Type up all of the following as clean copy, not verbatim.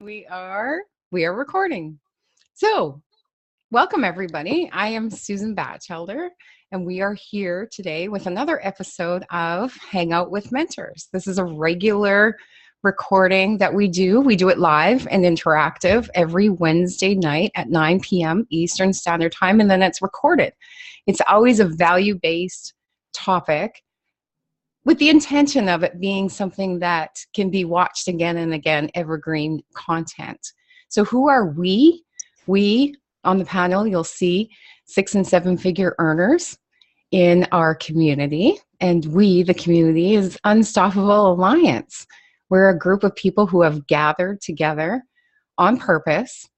We are we are recording. So, welcome everybody. I am Susan Batchelder, and we are here today with another episode of Hangout with Mentors. This is a regular recording that we do. We do it live and interactive every Wednesday night at 9 p.m. Eastern Standard Time, and then it's recorded. It's always a value-based topic with the intention of it being something that can be watched again and again, evergreen content. So who are we? We, on the panel, you'll see 6 and 7 figure earners in our community. And we, the community, is Unstoppable Alliance. We're a group of people who have gathered together on purpose,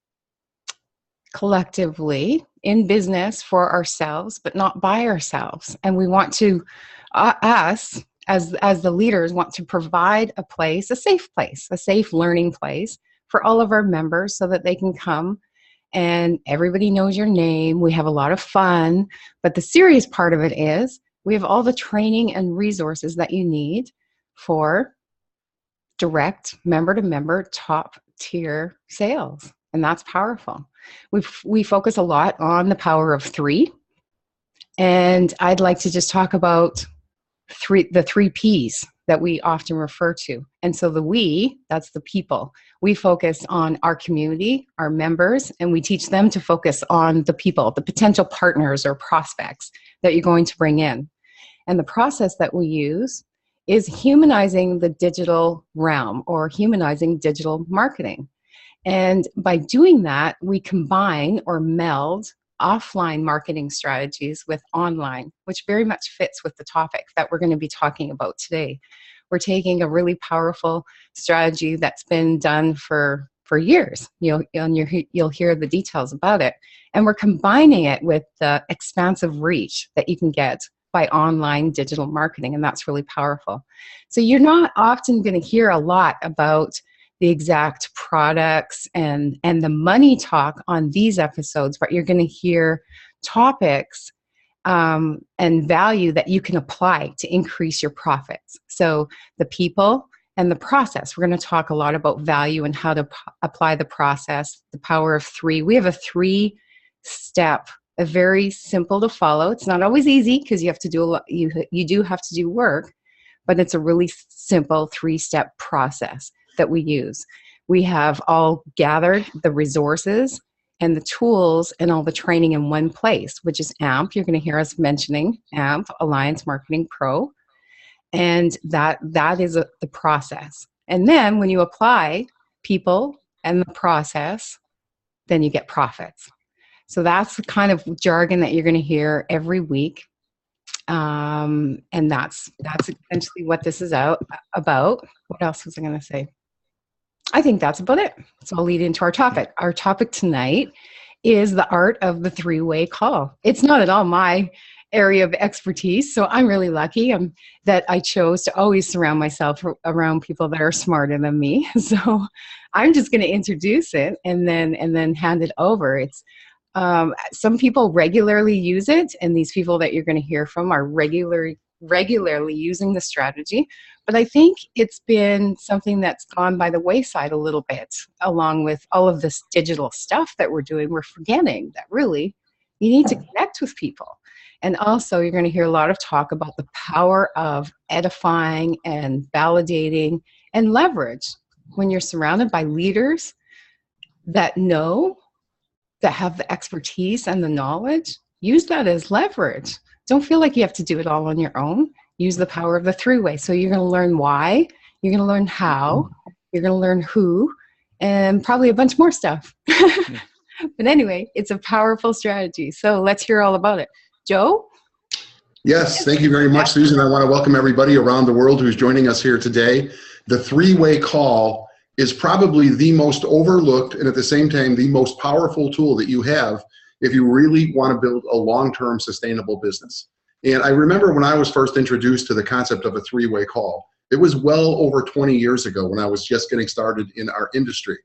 collectively, in business for ourselves, but not by ourselves. And we want to, us, as the leaders, want to provide a place, a safe learning place for all of our members so that they can come and everybody knows your name. We have a lot of fun, but the serious part of it is we have all the training and resources that you need for direct member-to-member top tier sales, and that's powerful. We focus a lot on the power of 3, and I'd like to just talk about the 3 P's that we often refer to. And so the we, that's the people. We focus on our community, our members, and we teach them to focus on the people, the potential partners or prospects that you're going to bring in. And the process that we use is humanizing the digital realm, or humanizing digital marketing. And by doing that, we combine or meld offline marketing strategies with online, which very much fits with the topic that we're going to be talking about today. We're taking a really powerful strategy that's been done for years. You'll hear the details about it. And we're combining it with the expansive reach that you can get by online digital marketing, and that's really powerful. So you're not often going to hear a lot about the exact products and the money talk on these episodes, but you're going to hear topics and value that you can apply to increase your profits. So the people and the process. We're going to talk a lot about value and how to apply the process, the power of 3. We have a 3-step, a very simple to follow. It's not always easy because you have to do a lot, you do have to do work, but it's a really simple 3-step process that we use. We have all gathered the resources and the tools and all the training in one place, which is AMP. You're going to hear us mentioning AMP, Alliance Marketing Pro, and that is the process. And then when you apply people and the process, then you get profits. So that's the kind of jargon that you're going to hear every week. And that's essentially what this is about. What else was I going to say? I think that's about it. So I'll lead into our topic. Our topic tonight is the art of the 3-way call. It's not at all my area of expertise, so I'm really lucky that I chose to always surround myself around people that are smarter than me. So I'm just going to introduce it and then hand it over. It's some people regularly use it, and these people that you're going to hear from are regularly using the strategy. But I think it's been something that's gone by the wayside a little bit, along with all of this digital stuff that we're doing. We're forgetting that really you need to connect with people. And also you're going to hear a lot of talk about the power of edifying and validating and leverage. When you're surrounded by leaders that know, that have the expertise and the knowledge, use that as leverage. Don't feel like you have to do it all on your own. Use the power of the 3-way. So you're going to learn why, you're going to learn how, you're going to learn who, and probably a bunch more stuff. But anyway, it's a powerful strategy. So let's hear all about it. Joe? Yes, thank you very much, Susan. I want to welcome everybody around the world who's joining us here today. The 3-way call is probably the most overlooked and at the same time the most powerful tool that you have if you really want to build a long-term sustainable business. And I remember when I was first introduced to the concept of a 3-way call, it was well over 20 years ago when I was just getting started in our industry.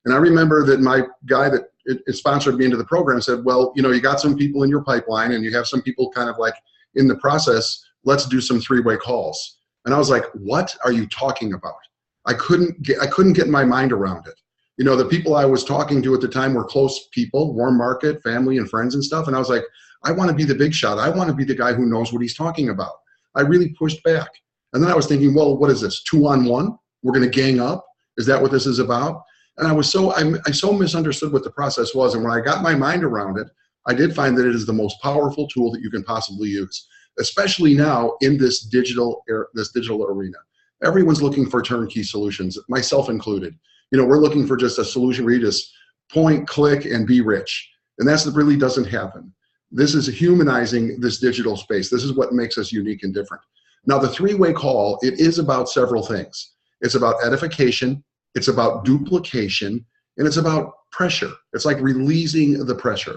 And I remember that my guy that sponsored me into the program said, well, you know, you got some people in your pipeline and you have some people kind of like in the process, let's do some 3-way calls. And I was like, what are you talking about? I couldn't get my mind around it. You know, the people I was talking to at the time were close people, warm market, family and friends and stuff. And I was like, I want to be the big shot. I want to be the guy who knows what he's talking about. I really pushed back. And then I was thinking, well, what is this? 2-on-1? We're going to gang up? Is that what this is about? And I so misunderstood what the process was. And when I got my mind around it, I did find that it is the most powerful tool that you can possibly use, especially now in this digital arena. Everyone's looking for turnkey solutions, myself included. You know, we're looking for just a solution where you just point, click, and be rich. And that really doesn't happen. This is humanizing this digital space. This is what makes us unique and different. Now, the three-way call, it is about several things. It's about edification, it's about duplication, and it's about pressure. It's like releasing the pressure.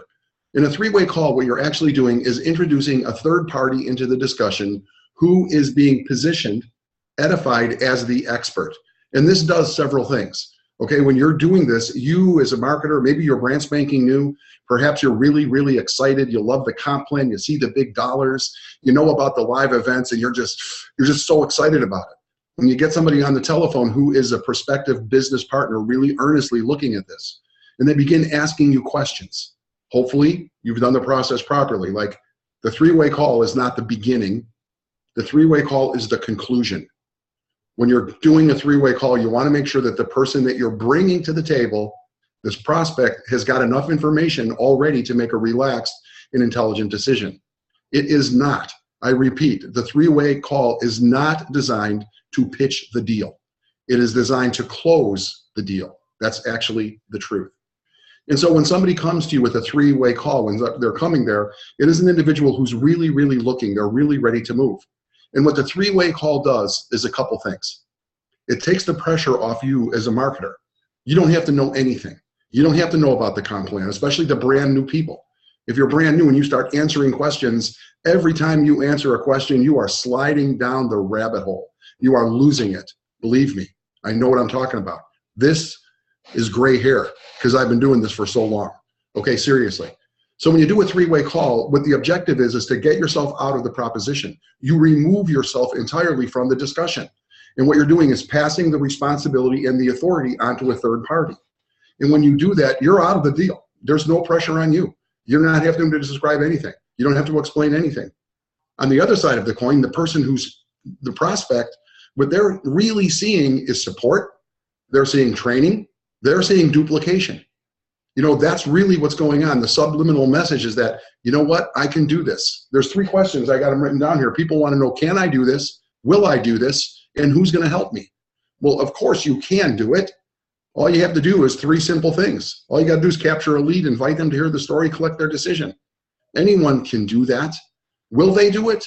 In a three-way call, what you're actually doing is introducing a third party into the discussion who is being positioned, edified as the expert. And this does several things. Okay, when you're doing this, you as a marketer, maybe you're brand spanking new, perhaps you're really, really excited, you love the comp plan, you see the big dollars, you know about the live events, and you're just so excited about it. When you get somebody on the telephone who is a prospective business partner really earnestly looking at this, and they begin asking you questions. Hopefully, you've done the process properly. Like, the three-way call is not the beginning. The three-way call is the conclusion. When you're doing a three-way call, you want to make sure that the person that you're bringing to the table, this prospect, has got enough information already to make a relaxed and intelligent decision. It is not, I repeat, the three-way call is not designed to pitch the deal. It is designed to close the deal. That's actually the truth. And so when somebody comes to you with a three-way call, when they're coming there, it is an individual who's really, really looking. They're really ready to move. And what the three-way call does is a couple things. It takes the pressure off you as a marketer. You don't have to know anything. You don't have to know about the comp plan, especially the brand new people. If you're brand new and you start answering questions, every time you answer a question, you are sliding down the rabbit hole. You are losing it. Believe me, I know what I'm talking about. This is gray hair because I've been doing this for so long. Okay, seriously. So when you do a three-way call, what the objective is to get yourself out of the proposition. You remove yourself entirely from the discussion. And what you're doing is passing the responsibility and the authority onto a third party. And when you do that, you're out of the deal. There's no pressure on you. You're not having to describe anything. You don't have to explain anything. On the other side of the coin, the person who's the prospect, what they're really seeing is support. They're seeing training. They're seeing duplication. You know, that's really what's going on. The subliminal message is that, you know what, I can do this. There's three questions. I got them written down here. People want to know, can I do this? Will I do this? And who's going to help me? Well, of course you can do it. All you have to do is three simple things. All you got to do is capture a lead, invite them to hear the story, collect their decision. Anyone can do that. Will they do it?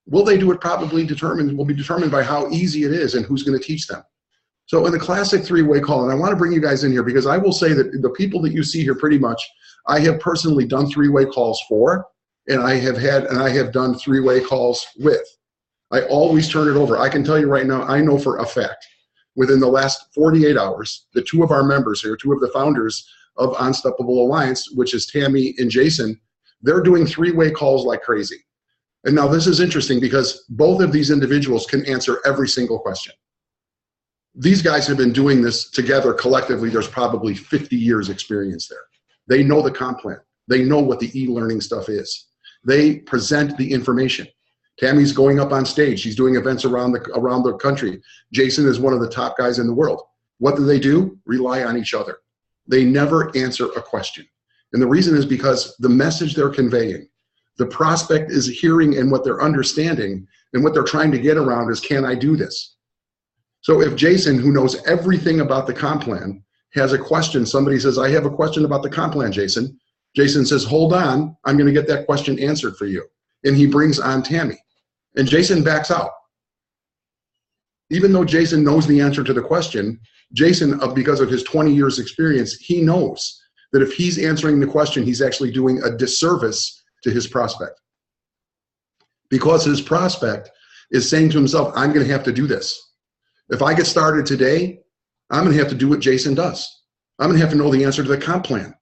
Will they do it? Probably will be determined by how easy it is and who's going to teach them. So in the classic three-way call, and I want to bring you guys in here because I will say that the people that you see here pretty much, I have personally done three-way calls for, and I have done three-way calls with. I always turn it over. I can tell you right now, I know for a fact, within the last 48 hours, the two of our members here, two of the founders of Unstoppable Alliance, which is Tammy and Jason, they're doing three-way calls like crazy. And now this is interesting because both of these individuals can answer every single question. These guys have been doing this together collectively. There's probably 50 years experience there. They know the comp plan. They know what the e-learning stuff is. They present the information. Tammy's going up on stage. She's doing events around the country. Jason is one of the top guys in the world. What do? Rely on each other. They never answer a question. And the reason is because the message they're conveying, the prospect is hearing and what they're understanding and what they're trying to get around is, can I do this? So if Jason, who knows everything about the comp plan, has a question, somebody says, I have a question about the comp plan, Jason. Jason says, hold on, I'm going to get that question answered for you. And he brings on Tammy. And Jason backs out. Even though Jason knows the answer to the question, Jason, because of his 20 years experience, he knows that if he's answering the question, he's actually doing a disservice to his prospect. Because his prospect is saying to himself, I'm going to have to do this. If I get started today, I'm going to have to do what Jason does. I'm going to have to know the answer to the comp plan.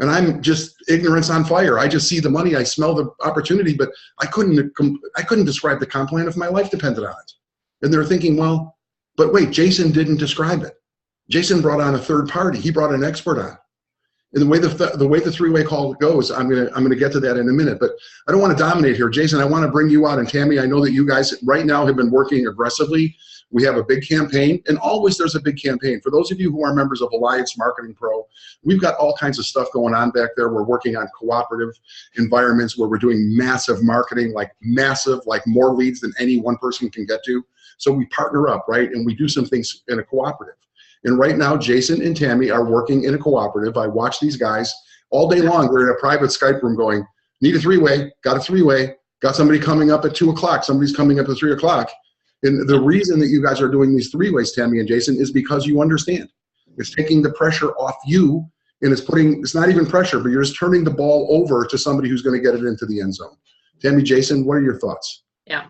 And I'm just ignorance on fire. I just see the money. I smell the opportunity, but I couldn't describe the comp plan if my life depended on it. And they're thinking, well, but wait, Jason didn't describe it. Jason brought on a third party. He brought an expert on. And the way the three-way call goes, I'm gonna get to that in a minute, but I don't want to dominate here. Jason, I want to bring you out, and Tammy, I know that you guys right now have been working aggressively. We have a big campaign, and always there's a big campaign. For those of you who are members of Alliance Marketing Pro, we've got all kinds of stuff going on back there. We're working on cooperative environments where we're doing massive marketing, like more leads than any one person can get to. So we partner up, right? And we do some things in a cooperative. And right now, Jason and Tammy are working in a cooperative. I watch these guys all day long. We're in a private Skype room going, need a three-way, got a three-way, got somebody coming up at 2 o'clock, somebody's coming up at 3 o'clock. And the reason that you guys are doing these three-ways, Tammy and Jason, is because you understand. It's taking the pressure off you, and it's not even pressure, but you're just turning the ball over to somebody who's going to get it into the end zone. Tammy, Jason, what are your thoughts? Yeah.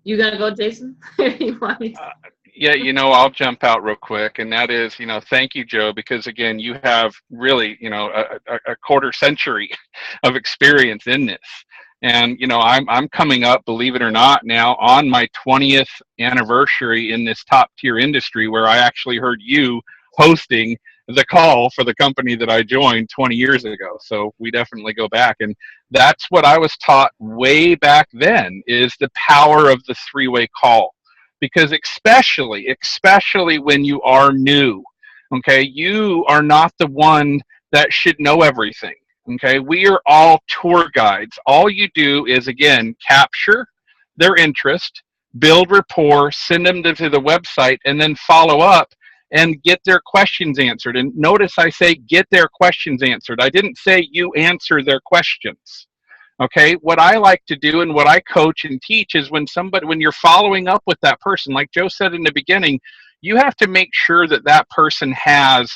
You gonna go, Jason? You want me to? Yeah, I'll jump out real quick, and that is, thank you, Joe, because again, you have really, a quarter century of experience in this. And, I'm coming up, believe it or not, now on my 20th anniversary in this top tier industry, where I actually heard you hosting the call for the company that I joined 20 years ago. So we definitely go back. And that's what I was taught way back then, is the power of the three-way call. Because especially when you are new, okay, you are not the one that should know everything, okay? We are all tour guides. All you do is, again, capture their interest, build rapport, send them to the website, and then follow up and get their questions answered. And notice I say get their questions answered. I didn't say you answer their questions. Okay, what I like to do and what I coach and teach is when you're following up with that person, like Joe said in the beginning, you have to make sure that that person has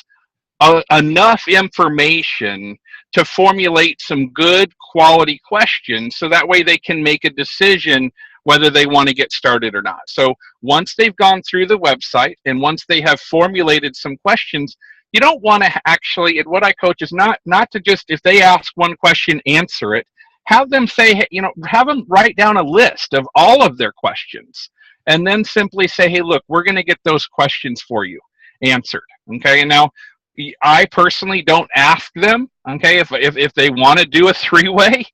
enough information to formulate some good quality questions, so that way they can make a decision whether they want to get started or not. So once they've gone through the website and once they have formulated some questions, you don't want to actually, and what I coach is not to just, if they ask one question, answer it. Have them say, have them write down a list of all of their questions, and then simply say, hey, look, we're going to get those questions for you answered. Okay. And now I personally don't ask them, okay, if they want to do a three-way,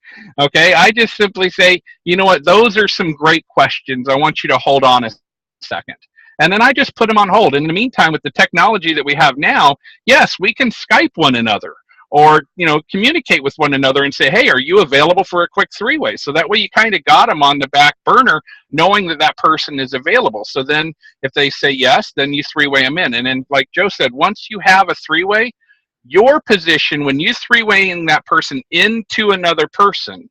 okay, I just simply say, you know what, those are some great questions. I want you to hold on a second. And then I just put them on hold. In the meantime, with the technology that we have now, yes, we can Skype one another, or communicate with one another and say, hey, are you available for a quick three-way? So that way you kind of got them on the back burner, knowing that that person is available. So then if they say yes, then you three-way them in. And then, like Joe said, once you have a three-way, your position when you three-waying that person into another person,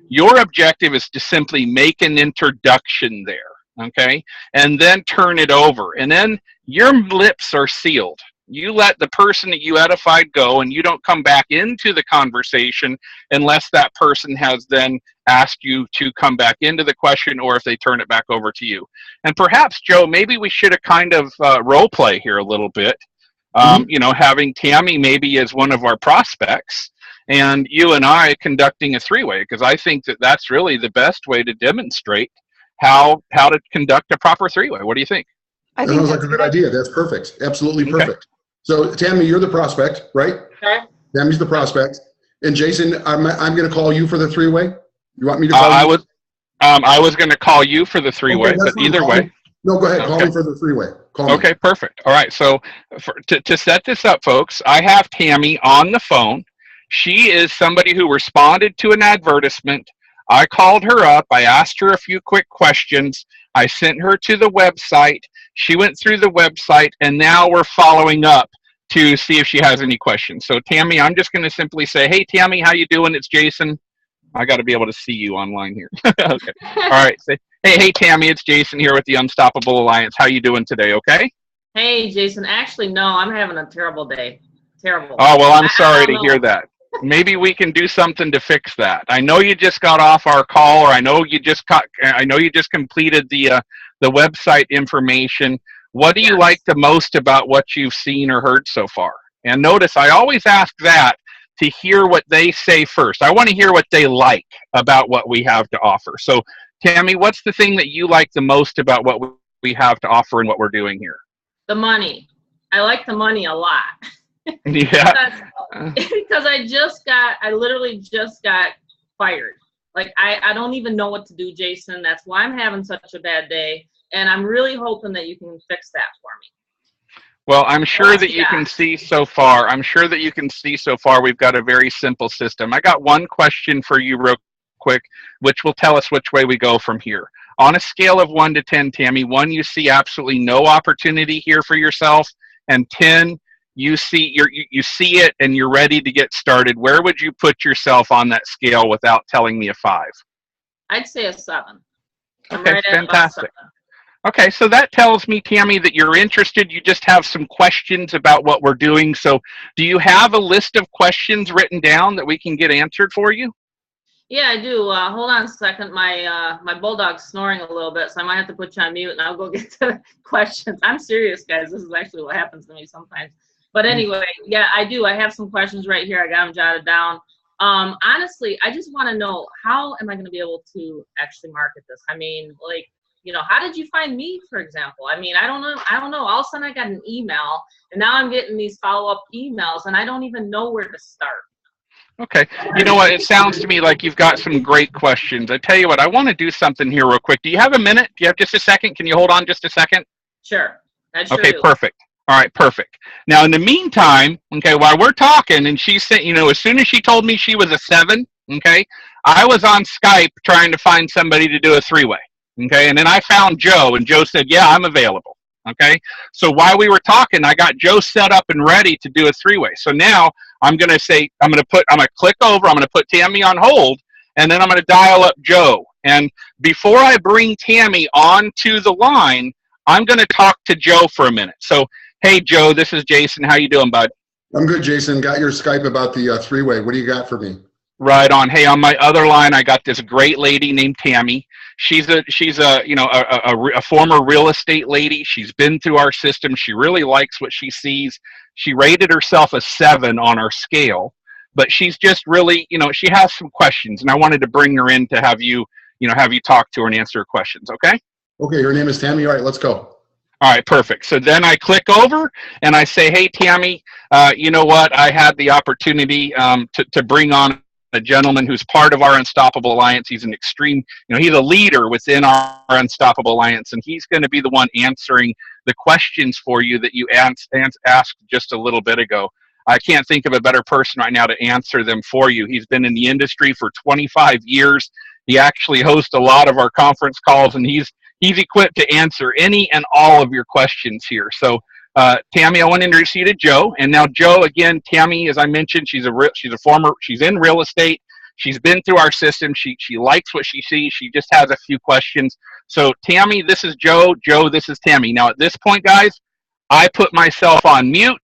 your objective is to simply make an introduction there, okay? And then turn it over. And then your lips are sealed. You let the person that you edified go, and you don't come back into the conversation unless that person has then asked you to come back into the question, or if they turn it back over to you. And perhaps, Joe, maybe we should have kind of role play here a little bit. Having Tammy maybe as one of our prospects, and you and I conducting a three-way, because I think that that's really the best way to demonstrate how to conduct a proper three-way. What do you think? I think that sounds like a good idea. That's perfect. Absolutely perfect. Okay. So Tammy, you're the prospect, right? Okay. Tammy's the prospect. And Jason, I'm going to call you for the three-way. You want me to call you? I was going to call you for the three-way, but either way. No, go ahead. Call me for the three-way. Okay, perfect. All right. So to set this up, folks, I have Tammy on the phone. She is somebody who responded to an advertisement. I called her up. I asked her a few quick questions. I sent her to the website. She went through the website, and now we're following up to see if she has any questions. So Tammy, I'm just going to simply say, hey, Tammy, how you doing? It's Jason. I got to be able to see you online here. Okay. All right. Say, hey, Tammy, it's Jason here with the Unstoppable Alliance. How you doing today? Okay. Hey, Jason. Actually, no, I'm having a terrible day. Terrible. Oh, well, I'm sorry to hear that. Maybe we can do something to fix that. I know you just got off our call, or I know you just completed the website information. What do you like the most about what you've seen or heard so far? And notice I always ask that to hear what they say first. I want to hear what they like about what we have to offer. So Tammy, what's the thing that you like the most about what we have to offer and what we're doing here? The money. I like the money a lot. Yeah. Because I literally just got fired. Like, I don't even know what to do, Jason. That's why I'm having such a bad day. And I'm really hoping that you can fix that for me. Well, I'm sure that you can see so far. I'm sure that you can see so far we've got a very simple system. I got one question for you real quick, which will tell us which way we go from here. On a scale of 1 to 10, Tammy, 1, you see absolutely no opportunity here for yourself, and 10, you see it and you're ready to get started. Where would you put yourself on that scale without telling me a 5? I'd say a 7. Okay, right fantastic. Okay, so that tells me, Tammy, that you're interested. You just have some questions about what we're doing. So do you have a list of questions written down that we can get answered for you? Yeah, I do. Hold on a second. My bulldog's snoring a little bit, so I might have to put you on mute, and I'll go get to the questions. I'm serious, guys. This is actually what happens to me sometimes. But anyway, yeah, I do. I have some questions right here. I got them jotted down. Honestly, I just want to know, how am I going to be able to actually market this? I mean, like, you know, how did you find me, for example? I mean, I don't know. All of a sudden I got an email, and now I'm getting these follow-up emails, and I don't even know where to start. Okay. You know what? It sounds to me like you've got some great questions. I tell you what, I want to do something here real quick. Do you have a minute? Do you have just a second? Can you hold on just a second? Sure. I sure Okay, do. perfect. All right, perfect. Now, in the meantime, okay, while we're talking, and she said, you know, as soon as she told me she was a 7, okay, I was on Skype trying to find somebody to do a 3-way, okay, and then I found Joe, and Joe said, yeah, I'm available, okay. So while we were talking, I got Joe set up and ready to do a 3-way. So now I'm going to say, I'm going to click over, I'm going to put Tammy on hold, and then I'm going to dial up Joe. And before I bring Tammy onto the line, I'm going to talk to Joe for a minute. So, hey, Joe, this is Jason. How you doing, bud? I'm good, Jason. Got your Skype about the 3-way. What do you got for me? Right on. Hey, on my other line, I got this great lady named Tammy. She's a former real estate lady. She's been through our system. She really likes what she sees. She rated herself a 7 on our scale, but she's just really, you know, she has some questions, and I wanted to bring her in to have you talk to her and answer her questions. Okay. Okay. Her name is Tammy. All right, let's go. All right, perfect. So then I click over and I say, hey, Tammy, you know what? I had the opportunity to bring on a gentleman who's part of our Unstoppable Alliance. He's an extreme, you know, he's a leader within our Unstoppable Alliance, and he's going to be the one answering the questions for you that you asked just a little bit ago. I can't think of a better person right now to answer them for you. He's been in the industry for 25 years. He actually hosts a lot of our conference calls, and he's equipped to answer any and all of your questions here. So, Tammy, I want to introduce you to Joe. And now, Joe, again, Tammy, as I mentioned, she's in real estate. She's been through our system. She likes what she sees. She just has a few questions. So, Tammy, this is Joe. Joe, this is Tammy. Now, at this point, guys, I put myself on mute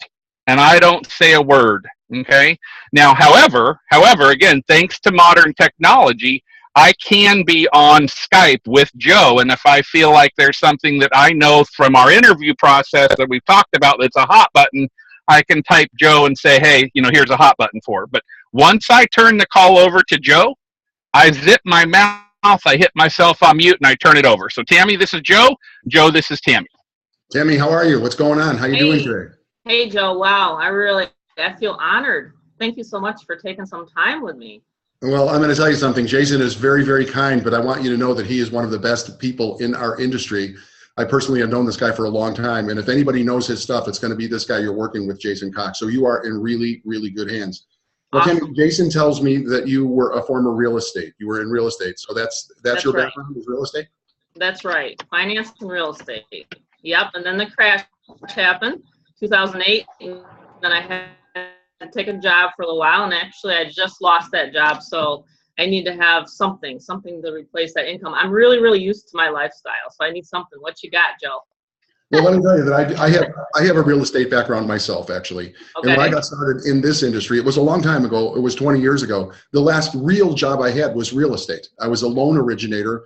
and I don't say a word. Okay. Now, however, again, thanks to modern technology, I can be on Skype with Joe, and if I feel like there's something that I know from our interview process that we've talked about that's a hot button, I can type Joe and say, hey, you know, here's a hot button for it. But once I turn the call over to Joe, I zip my mouth, I hit myself on mute, and I turn it over. So, Tammy, this is Joe. Joe, this is Tammy. Tammy, how are you? What's going on? How you doing today? Hey, Joe. Wow, I feel honored. Thank you so much for taking some time with me. Well, I'm going to tell you something. Jason is very, very kind, but I want you to know that he is one of the best people in our industry. I personally have known this guy for a long time, and if anybody knows his stuff, it's going to be this guy you're working with, Jason Cox. So you are in really, really good hands. Well, Awesome. Tammy, Jason tells me that you were a former real estate. You were in real estate. So that's your right. background is real estate? That's right. Finance and real estate. Yep. And then the crash happened, 2008. And then I had to take a job for a little while, and actually I just lost that job, so I need to have something to replace that income. I'm really, really used to my lifestyle, so I need something. What you got, Joe? Well, let me tell you that I have a real estate background myself, actually. Okay. And when I got started in this industry, it was a long time ago. It was 20 years ago. The last real job I had was real estate. I was a loan originator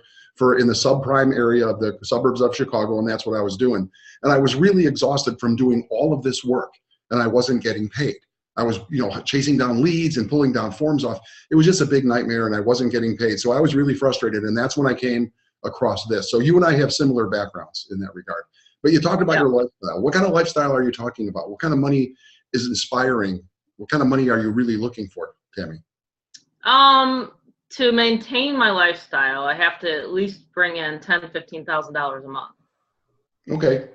in the subprime area of the suburbs of Chicago, and that's what I was doing. And I was really exhausted from doing all of this work, and I wasn't getting paid. I was, you know, chasing down leads and pulling down forms off. It was just a big nightmare, and I wasn't getting paid. So I was really frustrated, and that's when I came across this. So you and I have similar backgrounds in that regard. But you talked about Yeah. your lifestyle. What kind of lifestyle are you talking about? What kind of money is inspiring? What kind of money are you really looking for, Tammy? To maintain my lifestyle, I have to at least bring in $10,000-$15,000 a month. Okay.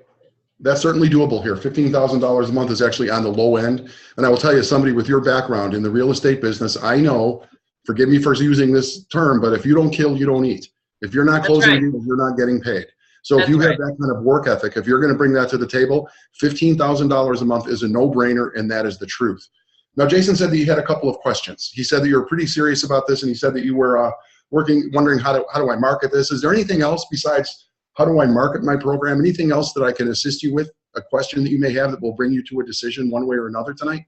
That's certainly doable here. $15,000 a month is actually on the low end. And I will tell you, somebody with your background in the real estate business, I know, forgive me for using this term, but if you don't kill, you don't eat. If you're not closing deals, you're not getting paid. So if you have that kind of work ethic, if you're going to bring that to the table, $15,000 a month is a no-brainer, and that is the truth. Now, Jason said that you had a couple of questions. He said that you were pretty serious about this, and he said that you were wondering how do I market this? Is there anything else besides how do I market my program? Anything else that I can assist you with? A question that you may have that will bring you to a decision one way or another tonight?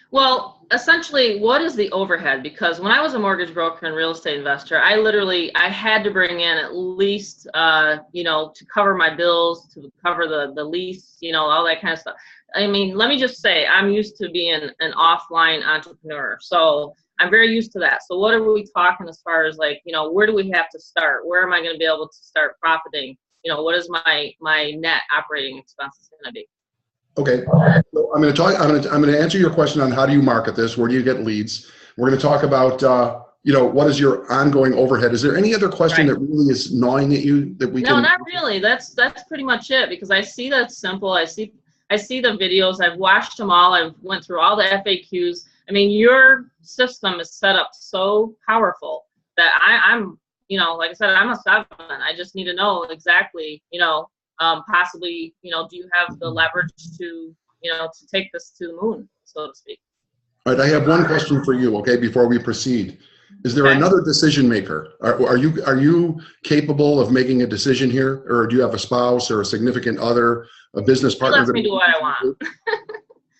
Well, essentially, what is the overhead? Because when I was a mortgage broker and real estate investor, I had to bring in at least, to cover my bills, to cover the lease, all that kind of stuff. I mean, let me just say, I'm used to being an offline entrepreneur. So I'm very used to that. So what are we talking as far as where do we have to start? Where am I going to be able to start profiting? What is my net operating expenses going to be? Okay, so I'm going to answer your question on how do you market this? Where do you get leads? We're going to talk about, what is your ongoing overhead? Is there any other question that really is gnawing at you that we can? No, not really. That's pretty much it, because I see that's simple. I see the videos. I've watched them all. I've went through all the FAQs. I mean, your system is set up so powerful that I'm, like I said, I'm a 7. I just need to know exactly, possibly, do you have the leverage to, to take this to the moon, so to speak? All right, I have one question for you, okay, before we proceed. Is there another decision maker? Are you capable of making a decision here, or do you have a spouse or a significant other, a business partner? He lets me do what I want.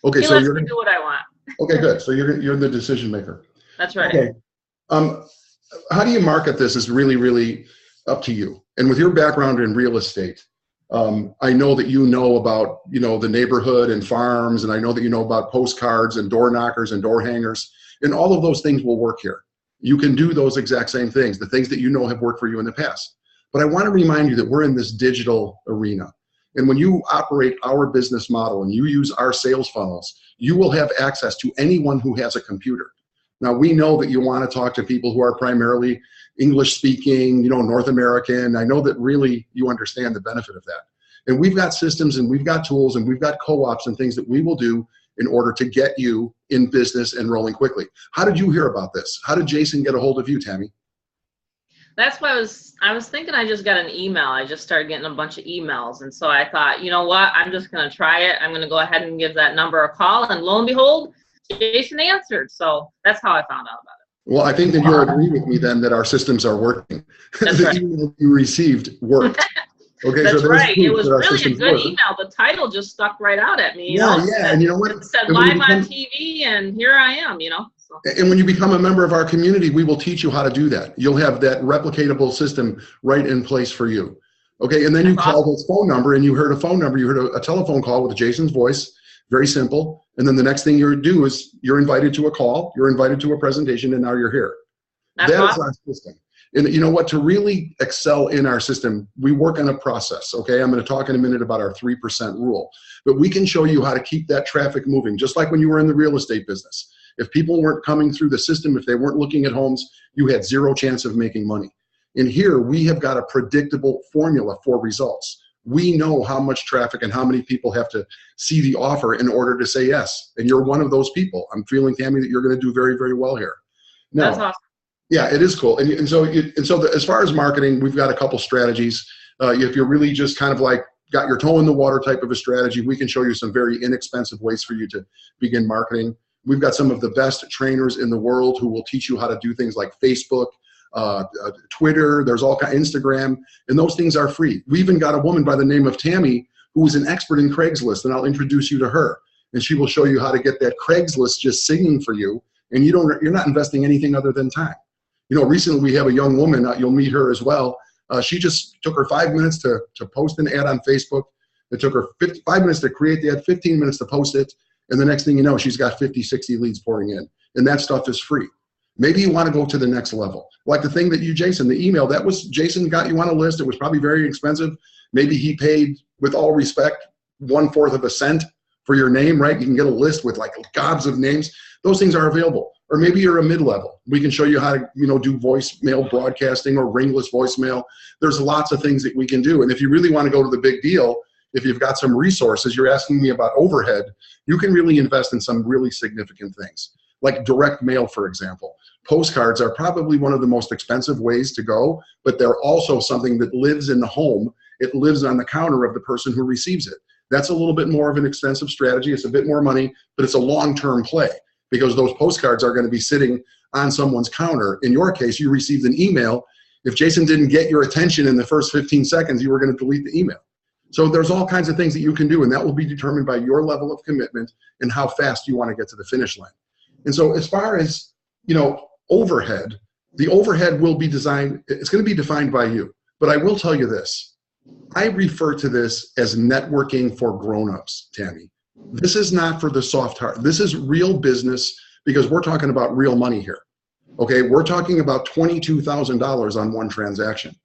Okay, so you're going to do what I want. Okay, good. So you're the decision maker. That's right. Okay. How do you market this is really, really up to you. And with your background in real estate, I know that you know about, the neighborhood and farms, and I know that you know about postcards and door knockers and door hangers, and all of those things will work here. You can do those exact same things, the things that you know have worked for you in the past. But I want to remind you that we're in this digital arena. And when you operate our business model and you use our sales funnels, you will have access to anyone who has a computer. Now, we know that you want to talk to people who are primarily English speaking, North American. I know that really you understand the benefit of that. And we've got systems and we've got tools and we've got co-ops and things that we will do in order to get you in business and rolling quickly. How did you hear about this? How did Jason get a hold of you, Tammy? That's what I was thinking. I just got an email. I just started getting a bunch of emails. And so I thought, you know what, I'm just going to try it. I'm going to go ahead and give that number a call. And lo and behold, Jason answered. So that's how I found out about it. Well, I think that you'll agree with me then that our systems are working. That's the right. email you received worked. Okay, that's so right. It was really a good work. email. The title just stuck right out at me. Yeah. And you know what? It said live on TV, and here I am, So. And when you become a member of our community, we will teach you how to do that. You'll have that replicatable system right in place for you. Okay, and then you call this phone number, and you heard a phone number. You heard a telephone call with Jason's voice. Very simple. And then the next thing you do is you're invited to a call, you're invited to a presentation, and now you're here. That's our system. And you know what, to really excel in our system, we work on a process, okay? I'm going to talk in a minute about our 3% rule. But we can show you how to keep that traffic moving, just like when you were in the real estate business. If people weren't coming through the system, if they weren't looking at homes, you had zero chance of making money. And here, we have got a predictable formula for results. We know how much traffic and how many people have to see the offer in order to say yes. And you're one of those people. I'm feeling, Tammy, that you're going to do very, very well here. Now, that's awesome. Yeah, it is cool. And so as far as marketing, we've got a couple strategies. If you're really just kind of like got your toe in the water type of a strategy, we can show you some very inexpensive ways for you to begin marketing. We've got some of the best trainers in the world who will teach you how to do things like Facebook, Twitter, there's all kind of Instagram, and those things are free. We even got a woman by the name of Tammy who is an expert in Craigslist, and I'll introduce you to her. And she will show you how to get that Craigslist just singing for you, and you're not investing anything other than time. Recently we have a young woman, you'll meet her as well. She just took her 5 minutes to post an ad on Facebook. It took her 5 minutes to create the ad, 15 minutes to post it. And the next thing you know, she's got 50, 60 leads pouring in. And that stuff is free. Maybe you want to go to the next level. Like the thing that Jason, the email, that was Jason got you on a list. It was probably very expensive. Maybe he paid with all respect, 1/4 of a cent for your name, right? You can get a list with like gobs of names. Those things are available. Or maybe you're a mid-level. We can show you how to, do voicemail broadcasting or ringless voicemail. There's lots of things that we can do. And if you really want to go to the big deal, if you've got some resources, you're asking me about overhead, you can really invest in some really significant things, like direct mail, for example. Postcards are probably one of the most expensive ways to go, but they're also something that lives in the home. It lives on the counter of the person who receives it. That's a little bit more of an expensive strategy. It's a bit more money, but it's a long-term play because those postcards are going to be sitting on someone's counter. In your case, you received an email. If Jason didn't get your attention in the first 15 seconds, you were going to delete the email. So there's all kinds of things that you can do, and that will be determined by your level of commitment and how fast you want to get to the finish line. And so as far as, overhead, the overhead will be designed, it's going to be defined by you. But I will tell you this. I refer to this as networking for grown-ups, Tammy. This is not for the soft heart. This is real business because we're talking about real money here. Okay, we're talking about $22,000 on one transaction.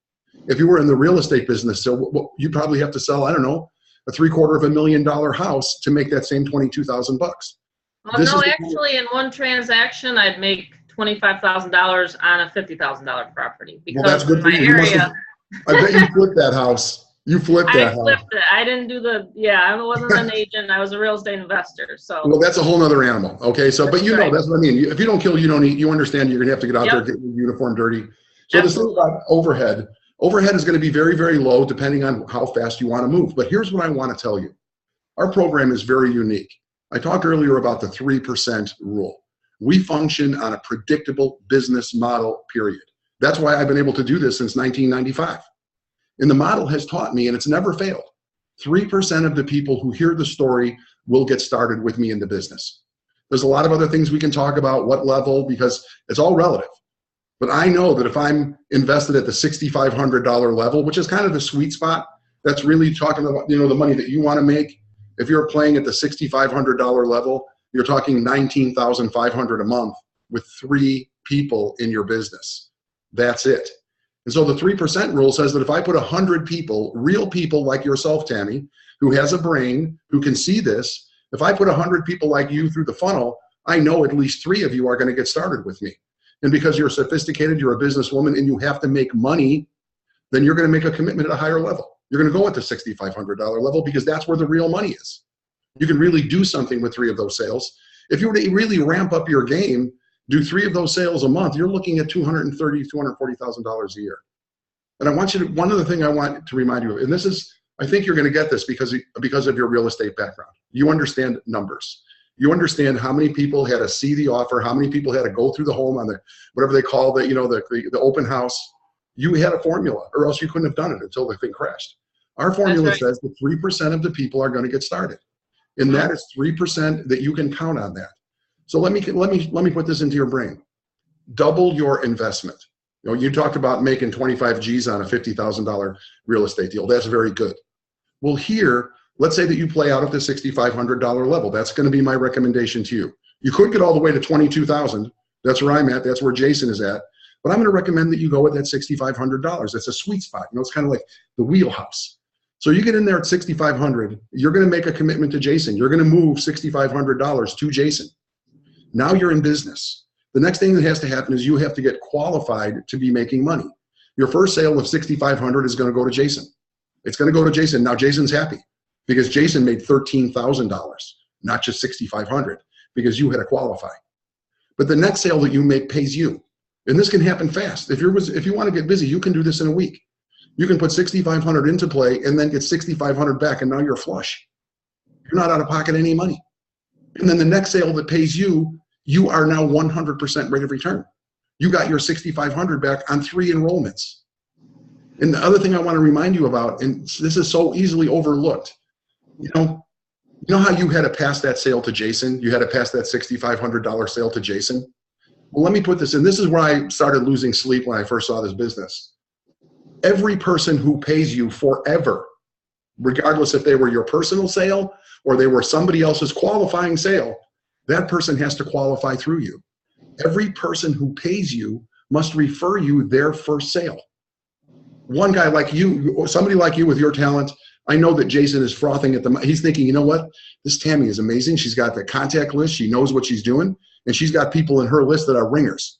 If you were in the real estate business, so you probably have to sell, I don't know, a $750,000 house to make that same $22,000 bucks. Well, no, actually, in one transaction, I'd make $25,000 on a $50,000 property because well, that's good for you. I bet you flipped that house. You flipped that house. I flipped it. I didn't do I wasn't an agent. I was a real estate investor. So. Well, that's a whole other animal. Okay, so but that's what I mean. If you don't kill, you don't eat. You understand you're gonna have to get out there, get your uniform dirty. So the thing about overhead is going to be very, very low depending on how fast you want to move. But here's what I want to tell you. Our program is very unique. I talked earlier about the 3% rule. We function on a predictable business model, period. That's why I've been able to do this since 1995. And the model has taught me, and it's never failed, 3% of the people who hear the story will get started with me in the business. There's a lot of other things we can talk about, what level, because it's all relative. But I know that if I'm invested at the $6,500 level, which is kind of the sweet spot, that's really talking about, the money that you want to make. If you're playing at the $6,500 level, you're talking $19,500 a month with 3 people in your business. That's it. And so the 3% rule says that if I put 100 people, real people like yourself, Tammy, who has a brain, who can see this, if I put 100 people like you through the funnel, I know at least 3 of you are going to get started with me. And because you're sophisticated, you're a businesswoman, and you have to make money, then you're going to make a commitment at a higher level. You're going to go at the $6,500 level because that's where the real money is. You can really do something with 3 of those sales. If you were to really ramp up your game, do 3 of those sales a month, you're looking at $230,000, $240,000 a year. And I want you to, one other thing I want to remind you of, and this is, I think you're going to get this because of your real estate background. You understand numbers. You understand how many people had to see the offer, how many people had to go through the home on the, whatever they call the open house. You had a formula, or else you couldn't have done it until the thing crashed. Our formula says that 3% of the people are going to get started. And that is 3% that you can count on that. So let me put this into your brain. Double your investment. You talked about making 25 G's on a $50,000 real estate deal. That's very good. Well, here, let's say that you play out at the $6,500 level. That's going to be my recommendation to you. You could get all the way to 22,000. That's where I'm at. That's where Jason is at. But I'm going to recommend that you go with that $6,500. That's a sweet spot. It's kind of like the wheelhouse. So you get in there at $6,500. You're going to make a commitment to Jason. You're going to move $6,500 to Jason. Now you're in business. The next thing that has to happen is you have to get qualified to be making money. Your first sale of $6,500 is going to go to Jason. It's going to go to Jason. Now Jason's happy because Jason made $13,000, not just $6,500, because you had to qualify. But the next sale that you make pays you. And this can happen fast. If you want to get busy, you can do this in a week. You can put $6,500 into play and then get $6,500 back, and now you're flush. You're not out of pocket any money. And then the next sale that pays you, you are now 100% rate of return. You got your $6,500 back on 3 enrollments. And the other thing I want to remind you about, and this is so easily overlooked, you know how you had to pass that sale to Jason? You had to pass that $6,500 sale to Jason? Well, let me put this in. This is where I started losing sleep when I first saw this business. Every person who pays you forever, regardless if they were your personal sale or they were somebody else's qualifying sale, that person has to qualify through you. Every person who pays you must refer you their first sale. One guy like you, or somebody like you with your talent, I know that Jason is frothing at the mouth. He's thinking, you know what? This Tammy is amazing. She's got the contact list. She knows what she's doing. And she's got people in her list that are ringers.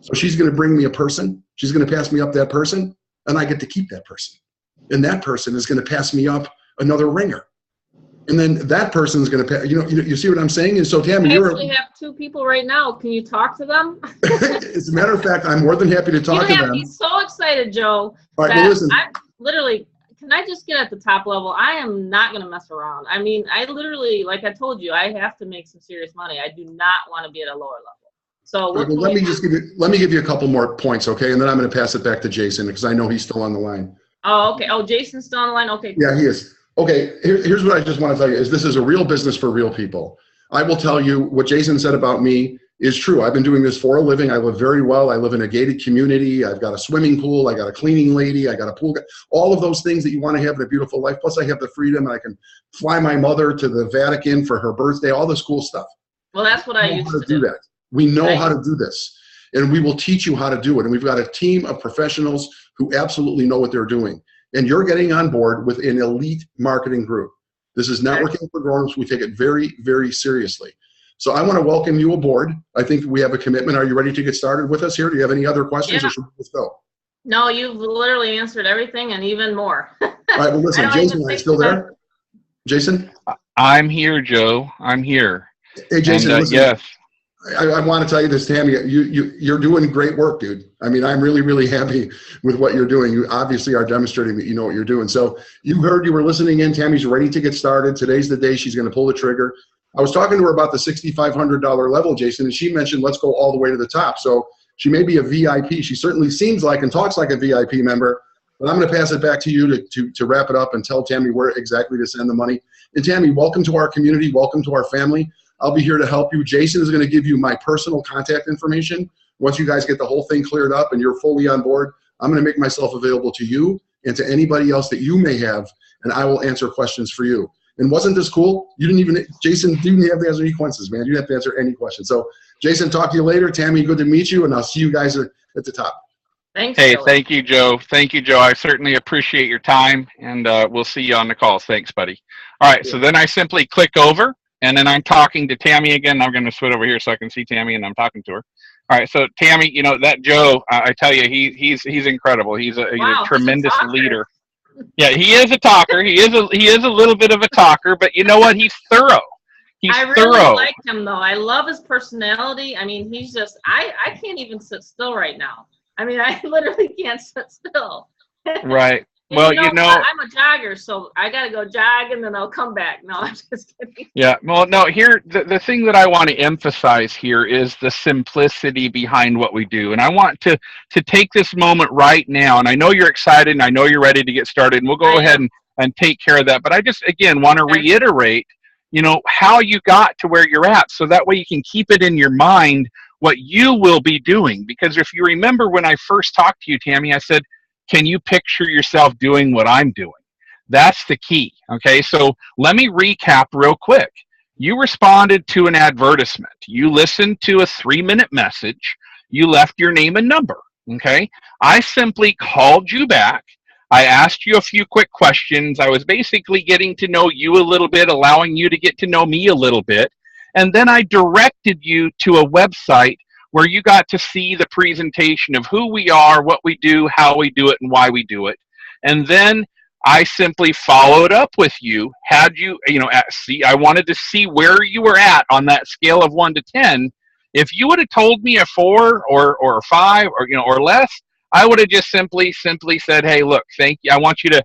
So she's going to bring me a person. She's going to pass me up that person. And I get to keep that person. And that person is going to pass me up another ringer. And then that person is going to pass, you see what I'm saying? And so Tammy, I actually have 2 people right now. Can you talk to them? As a matter of fact, I'm more than happy to talk to them. He's so excited, Joe. All right, well, listen. I'm literally, can I just get at the top level? I am not going to mess around. I mean, I literally, like I told you, I have to make some serious money. I do not want to be at a lower level. So right, well, let me give you a couple more points, okay? And then I'm going to pass it back to Jason because I know he's still on the line. Oh, okay. Oh, Jason's still on the line? Okay. Yeah, he is. Okay, here's what I just want to tell you is this is a real business for real people. I will tell you what Jason said about me is true. I've been doing this for a living. I live very well. I live in a gated community. I've got a swimming pool. I got a cleaning lady. I got a pool. All of those things that you want to have in a beautiful life. Plus I have the freedom. I can fly my mother to the Vatican for her birthday, all this cool stuff. Well, that's what I used to do. That. We know how to do this. And we will teach you how to do it. And we've got a team of professionals who absolutely know what they're doing. And you're getting on board with an elite marketing group. This is networking for growers. We take it very, very seriously. So I want to welcome you aboard. I think we have a commitment. Are you ready to get started with us here? Do you have any other questions or should we just go? No, you've literally answered everything and even more. All right, well, listen, Jason, are you still there? Jason? I'm here, Joe. I'm here. Hey, Jason, and, listen. yes. I want to tell you this, Tammy. You're doing great work, dude. I mean, I'm really, really happy with what you're doing. You obviously are demonstrating that you know what you're doing. So you were listening in. Tammy's ready to get started. Today's the day she's going to pull the trigger. I was talking to her about the $6,500 level, Jason, and she mentioned let's go all the way to the top. So she may be a VIP. She certainly seems like and talks like a VIP member. But I'm going to pass it back to you to wrap it up and tell Tammy where exactly to send the money. And Tammy, welcome to our community. Welcome to our family. I'll be here to help you. Jason is going to give you my personal contact information. Once you guys get the whole thing cleared up and you're fully on board, I'm going to make myself available to you and to anybody else that you may have, and I will answer questions for you. And wasn't this cool? Jason didn't have to answer any questions, man. You didn't have to answer any questions. So, Jason, talk to you later. Tammy, good to meet you, and I'll see you guys at the top. Thanks. Hey, Joe. thank you, Joe. Thank you, Joe. I certainly appreciate your time, and we'll see you on the calls. Thanks, buddy. All right, so then I simply click over. And then I'm talking to Tammy again. I'm going to switch over here so I can see Tammy, and I'm talking to her. All right, so Tammy, that Joe, I tell you, he's incredible. He's a tremendous leader. Yeah, he is a talker. He is a little bit of a talker, but you know what? He's thorough. I really like him though. I love his personality. I mean, he's just I can't even sit still right now. I mean, I literally can't sit still. Right. Well, I'm a jogger, so I got to go jog and then I'll come back. No, I'm just kidding. Yeah. Well, no, here, the thing that I want to emphasize here is the simplicity behind what we do. And I want to take this moment right now. And I know you're excited and I know you're ready to get started, and we'll go ahead and take care of that. But I just, again, want to reiterate, how you got to where you're at. So that way you can keep it in your mind what you will be doing. Because if you remember when I first talked to you, Tammy, I said, can you picture yourself doing what I'm doing? That's the key. Okay, so let me recap real quick. You responded to an advertisement. You listened to a 3-minute message. You left your name and number. Okay, I simply called you back. I asked you a few quick questions. I was basically getting to know you a little bit, allowing you to get to know me a little bit. And then I directed you to a website where you got to see the presentation of who we are, what we do, how we do it, and why we do it. And then I simply followed up with you, I wanted to see where you were at on that scale of 1 to 10. If you would have told me a 4 or a 5 or less, I would have just simply said, hey, look, thank you. I want you to,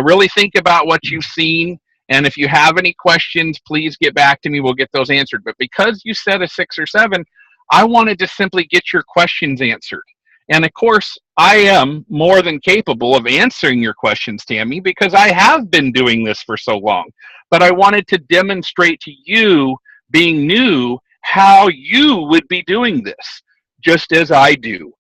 really think about what you've seen. And if you have any questions, please get back to me. We'll get those answered. But because you said a 6 or 7, I wanted to simply get your questions answered. And of course, I am more than capable of answering your questions, Tammy, because I have been doing this for so long. But I wanted to demonstrate to you, being new, how you would be doing this, just as I do.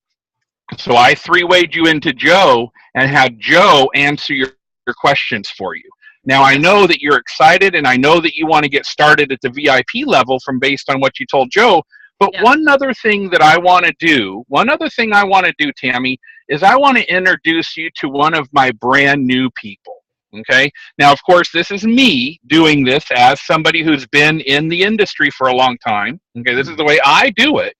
So I 3-wayed you into Joe and had Joe answer your questions for you. Now, I know that you're excited, and I know that you want to get started at the VIP level based on what you told Joe. But one other thing I want to do, Tammy, is I want to introduce you to one of my brand new people. Okay. Now, of course, this is me doing this as somebody who's been in the industry for a long time. Okay. This is the way I do it.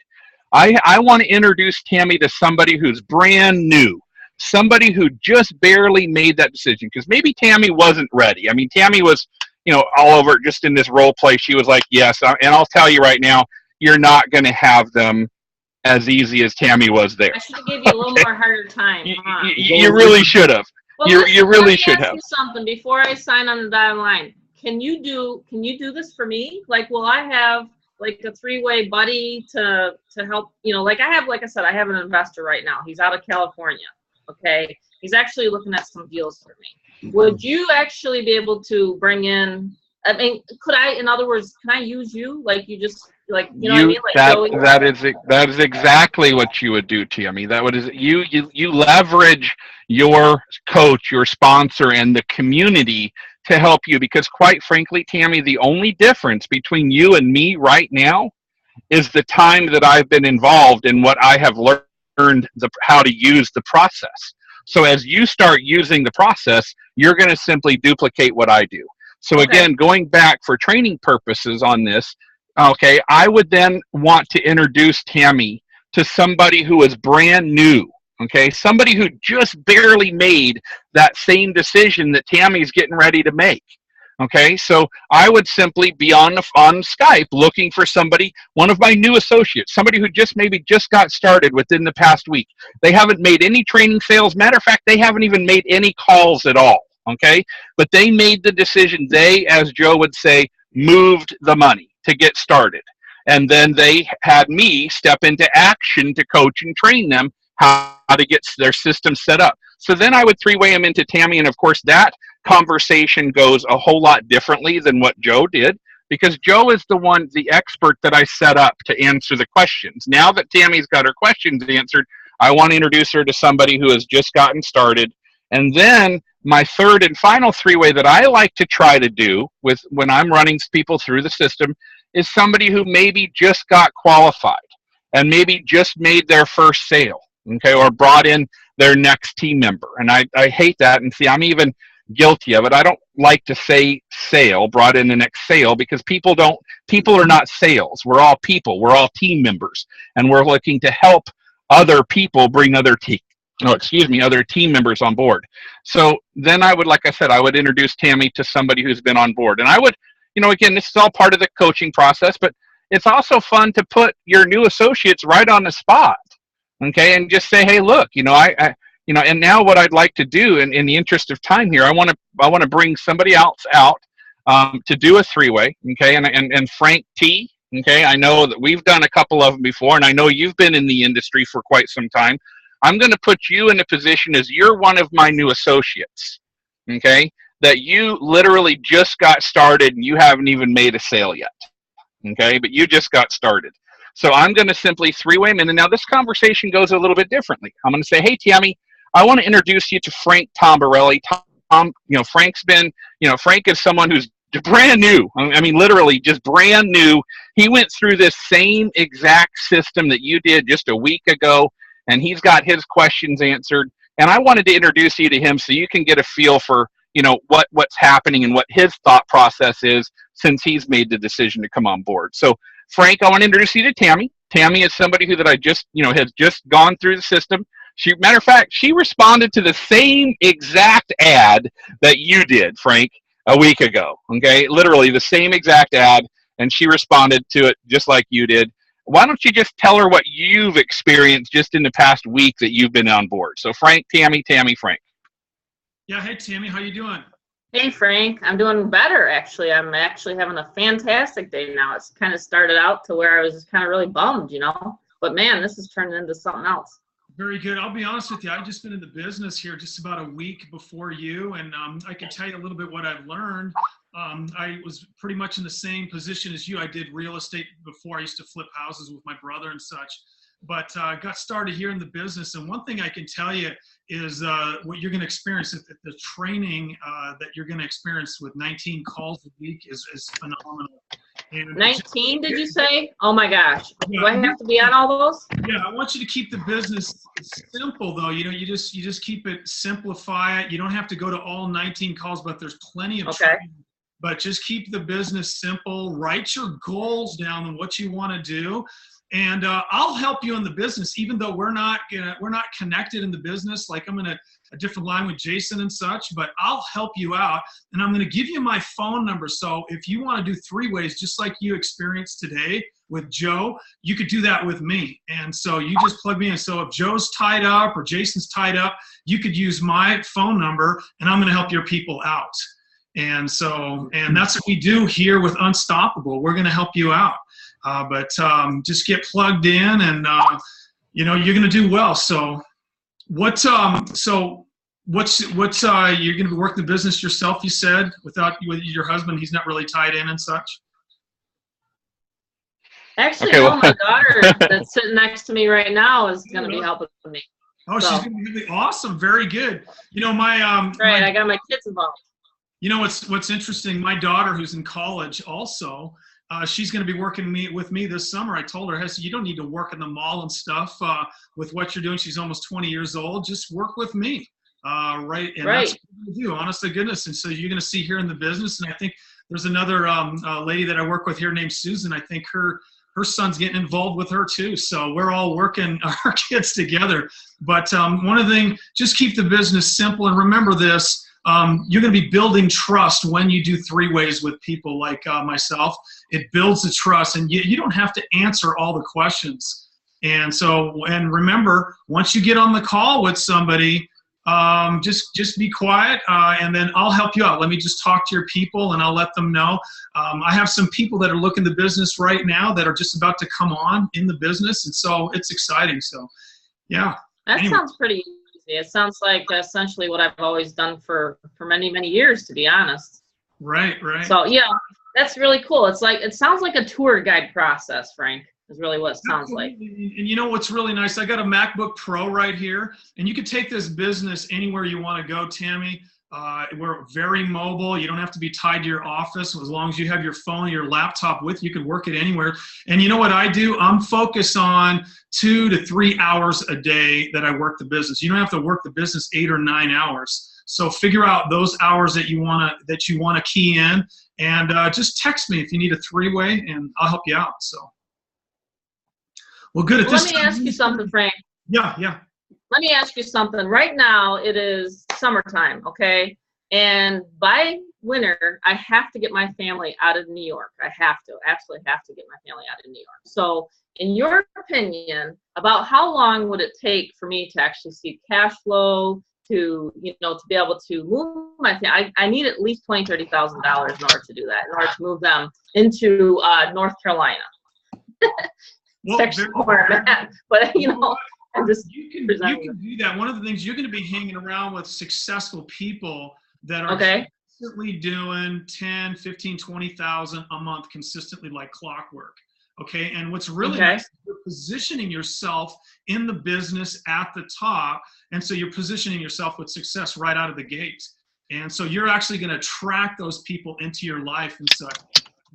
I want to introduce Tammy to somebody who's brand new, somebody who just barely made that decision, because maybe Tammy wasn't ready. I mean, Tammy was, all over just in this role play. She was like, yes. And I'll tell you right now, you're not going to have them as easy as Tammy was there. I should have given you a little more harder time. Huh? You really should have. Well, you really should have. Ask you something before I sign on the dotted line. Can you do this for me? Like, will I have like a three-way buddy to help? Like I said, I have an investor right now. He's out of California. Okay, he's actually looking at some deals for me. Would you actually be able to bring in? I mean, in other words, can I use you? Like you just like what I mean? Like that is exactly what you would do, Tammy. You leverage your coach, your sponsor, and the community to help you, because quite frankly, Tammy, the only difference between you and me right now is the time that I've been involved in what I have learned how to use the process. So as you start using the process, you're going to simply duplicate what I do. So again, going back for training purposes on this, okay, I would then want to introduce Tammy to somebody who is brand new, okay, somebody who just barely made that same decision that Tammy's getting ready to make. Okay, so I would simply be on Skype looking for somebody, one of my new associates, somebody who maybe just got started within the past week. They haven't made any training sales. Matter of fact, they haven't even made any calls at all. Okay, but they made the decision. They, as Joe would say, moved the money to get started. And then they had me step into action to coach and train them how to get their system set up. So then I would three-way them into Tammy, and of course that conversation goes a whole lot differently than what Joe did, because Joe is the expert that I set up to answer the questions. Now that Tammy's got her questions answered, I want to introduce her to somebody who has just gotten started. And then my third and final three-way that I like to try to do when I'm running people through the system is somebody who maybe just got qualified and maybe just made their first sale, okay, or brought in their next team member. And I hate that. And see, I'm even guilty of it. I don't like to say sale, brought in the next sale, because people are not sales. We're all people. We're all team members. And we're looking to help other people bring other team members on board. So then I would, like I said, I would introduce Tammy to somebody who's been on board. And I would, again, this is all part of the coaching process, but it's also fun to put your new associates right on the spot. Okay. And just say, hey, look, and now what I'd like to do in the interest of time here, I want to bring somebody else out to do a three-way. Okay. And Frank T. Okay. I know that we've done a couple of them before, and I know you've been in the industry for quite some time. I'm going to put you in a position as you're one of my new associates, okay, that you literally just got started and you haven't even made a sale yet, okay, but you just got started. So I'm going to simply three-way them in. And now this conversation goes a little bit differently. I'm going to say, hey, Tammy, I want to introduce you to Frank Tombarelli. Frank is someone who's brand new. I mean, literally just brand new. He went through this same exact system that you did just a week ago, and he's got his questions answered. And I wanted to introduce you to him so you can get a feel for, what's happening and what his thought process is since he's made the decision to come on board. So, Frank, I want to introduce you to Tammy. Tammy is somebody that I just, has just gone through the system. Matter of fact, she responded to the same exact ad that you did, Frank, a week ago. Okay, literally the same exact ad, and she responded to it just like you did. Why don't you just tell her what you've experienced just in the past week that you've been on board? So Frank, Tammy, Frank. Yeah, hey Tammy, how you doing? Hey Frank, I'm doing better actually. I'm actually having a fantastic day now. It's kind of started out to where I was just kind of really bummed, but man, this is turning into something else. Very good. I'll be honest with you. I've just been in the business here just about a week before you, and I can tell you a little bit what I've learned. I was pretty much in the same position as you. I did real estate before. I used to flip houses with my brother and such, but got started here in the business. And one thing I can tell you is what you're going to experience, the training that you're going to experience with 19 calls a week is phenomenal. And 19, did you say? Oh my gosh. Yeah. Do I have to be on all those? Yeah, I want you to keep the business simple, though. You know, you just keep it, simplify it. You don't have to go to all 19 calls, but there's plenty of training. But just keep the business simple. Write your goals down and what you want to do, and I'll help you in the business. Even though we're not connected in the business, like I'm in a different line with Jason and such, but I'll help you out, and I'm going to give you my phone number. So if you want to do 3-ways, just like you experienced today with Joe, you could do that with me. And so you just plug me in. So if Joe's tied up or Jason's tied up, you could use my phone number, and I'm going to help your people out. And so, and that's what we do here with Unstoppable. We're going to help you out. But just get plugged in, and you know, you're going to do well. So what's you're going to be working the business yourself, you said, with your husband? He's not really tied in and such. Actually, Okay, no, my daughter that's sitting next to me right now is going to be helping me. Oh, so she's going to be awesome. Very good. You know, right, I got my kids involved. You know what's interesting? My daughter, who's in college, also, she's going to be working with me this summer. I told her, I said, you don't need to work in the mall and stuff with what you're doing. She's almost 20 years old. Just work with me, right? And that's what we're going to do, honest to goodness. And so you're going to see here in the business. And I think there's another lady that I work with here named Susan. I think her son's getting involved with her too. So we're all working our kids together. But one of the things, just keep the business simple, and remember this. You're going to be building trust when you do 3-ways with people like myself. It builds the trust, and you don't have to answer all the questions. And so, and remember, once you get on the call with somebody, just be quiet, and then I'll help you out. Let me just talk to your people, and I'll let them know. I have some people that are looking the business right now that are just about to come on in the business, and so it's exciting. So, yeah. That sounds pretty easy. It sounds like essentially what I've always done for many, many years, to be honest. Right. So yeah, that's really cool. It sounds like a tour guide process, Frank, is really what it sounds like. And you know what's really nice? I got a MacBook Pro right here, and you can take this business anywhere you want to go, Tammy. We're very mobile. You don't have to be tied to your office. As long as you have your phone or your laptop with you, can work it anywhere. And you know what I do? I'm focused on 2 to 3 hours a day that I work the business. You don't have to work the business 8 or 9 hours. So figure out those hours that you want to key in, and just text me if you need a 3-way, and I'll help you out. So, well, good. Let me ask you something, Frank. Yeah. Let me ask you something. Right now, it is summertime, okay? And by winter, I have to get my family out of New York. I absolutely have to get my family out of New York. So, in your opinion, about how long would it take for me to actually see cash flow, to be able to move my family? I need at least $20,000, $30,000 in order to do that, in order to move them into North Carolina. Well, Section where I'm at. But, I'm just you can do that. One of the things, you're going to be hanging around with successful people that are consistently doing 10, 15, 20,000 a month consistently, like clockwork. Okay. And what's really nice is you're positioning yourself in the business at the top. And so you're positioning yourself with success right out of the gate. And so you're actually going to attract those people into your life and such.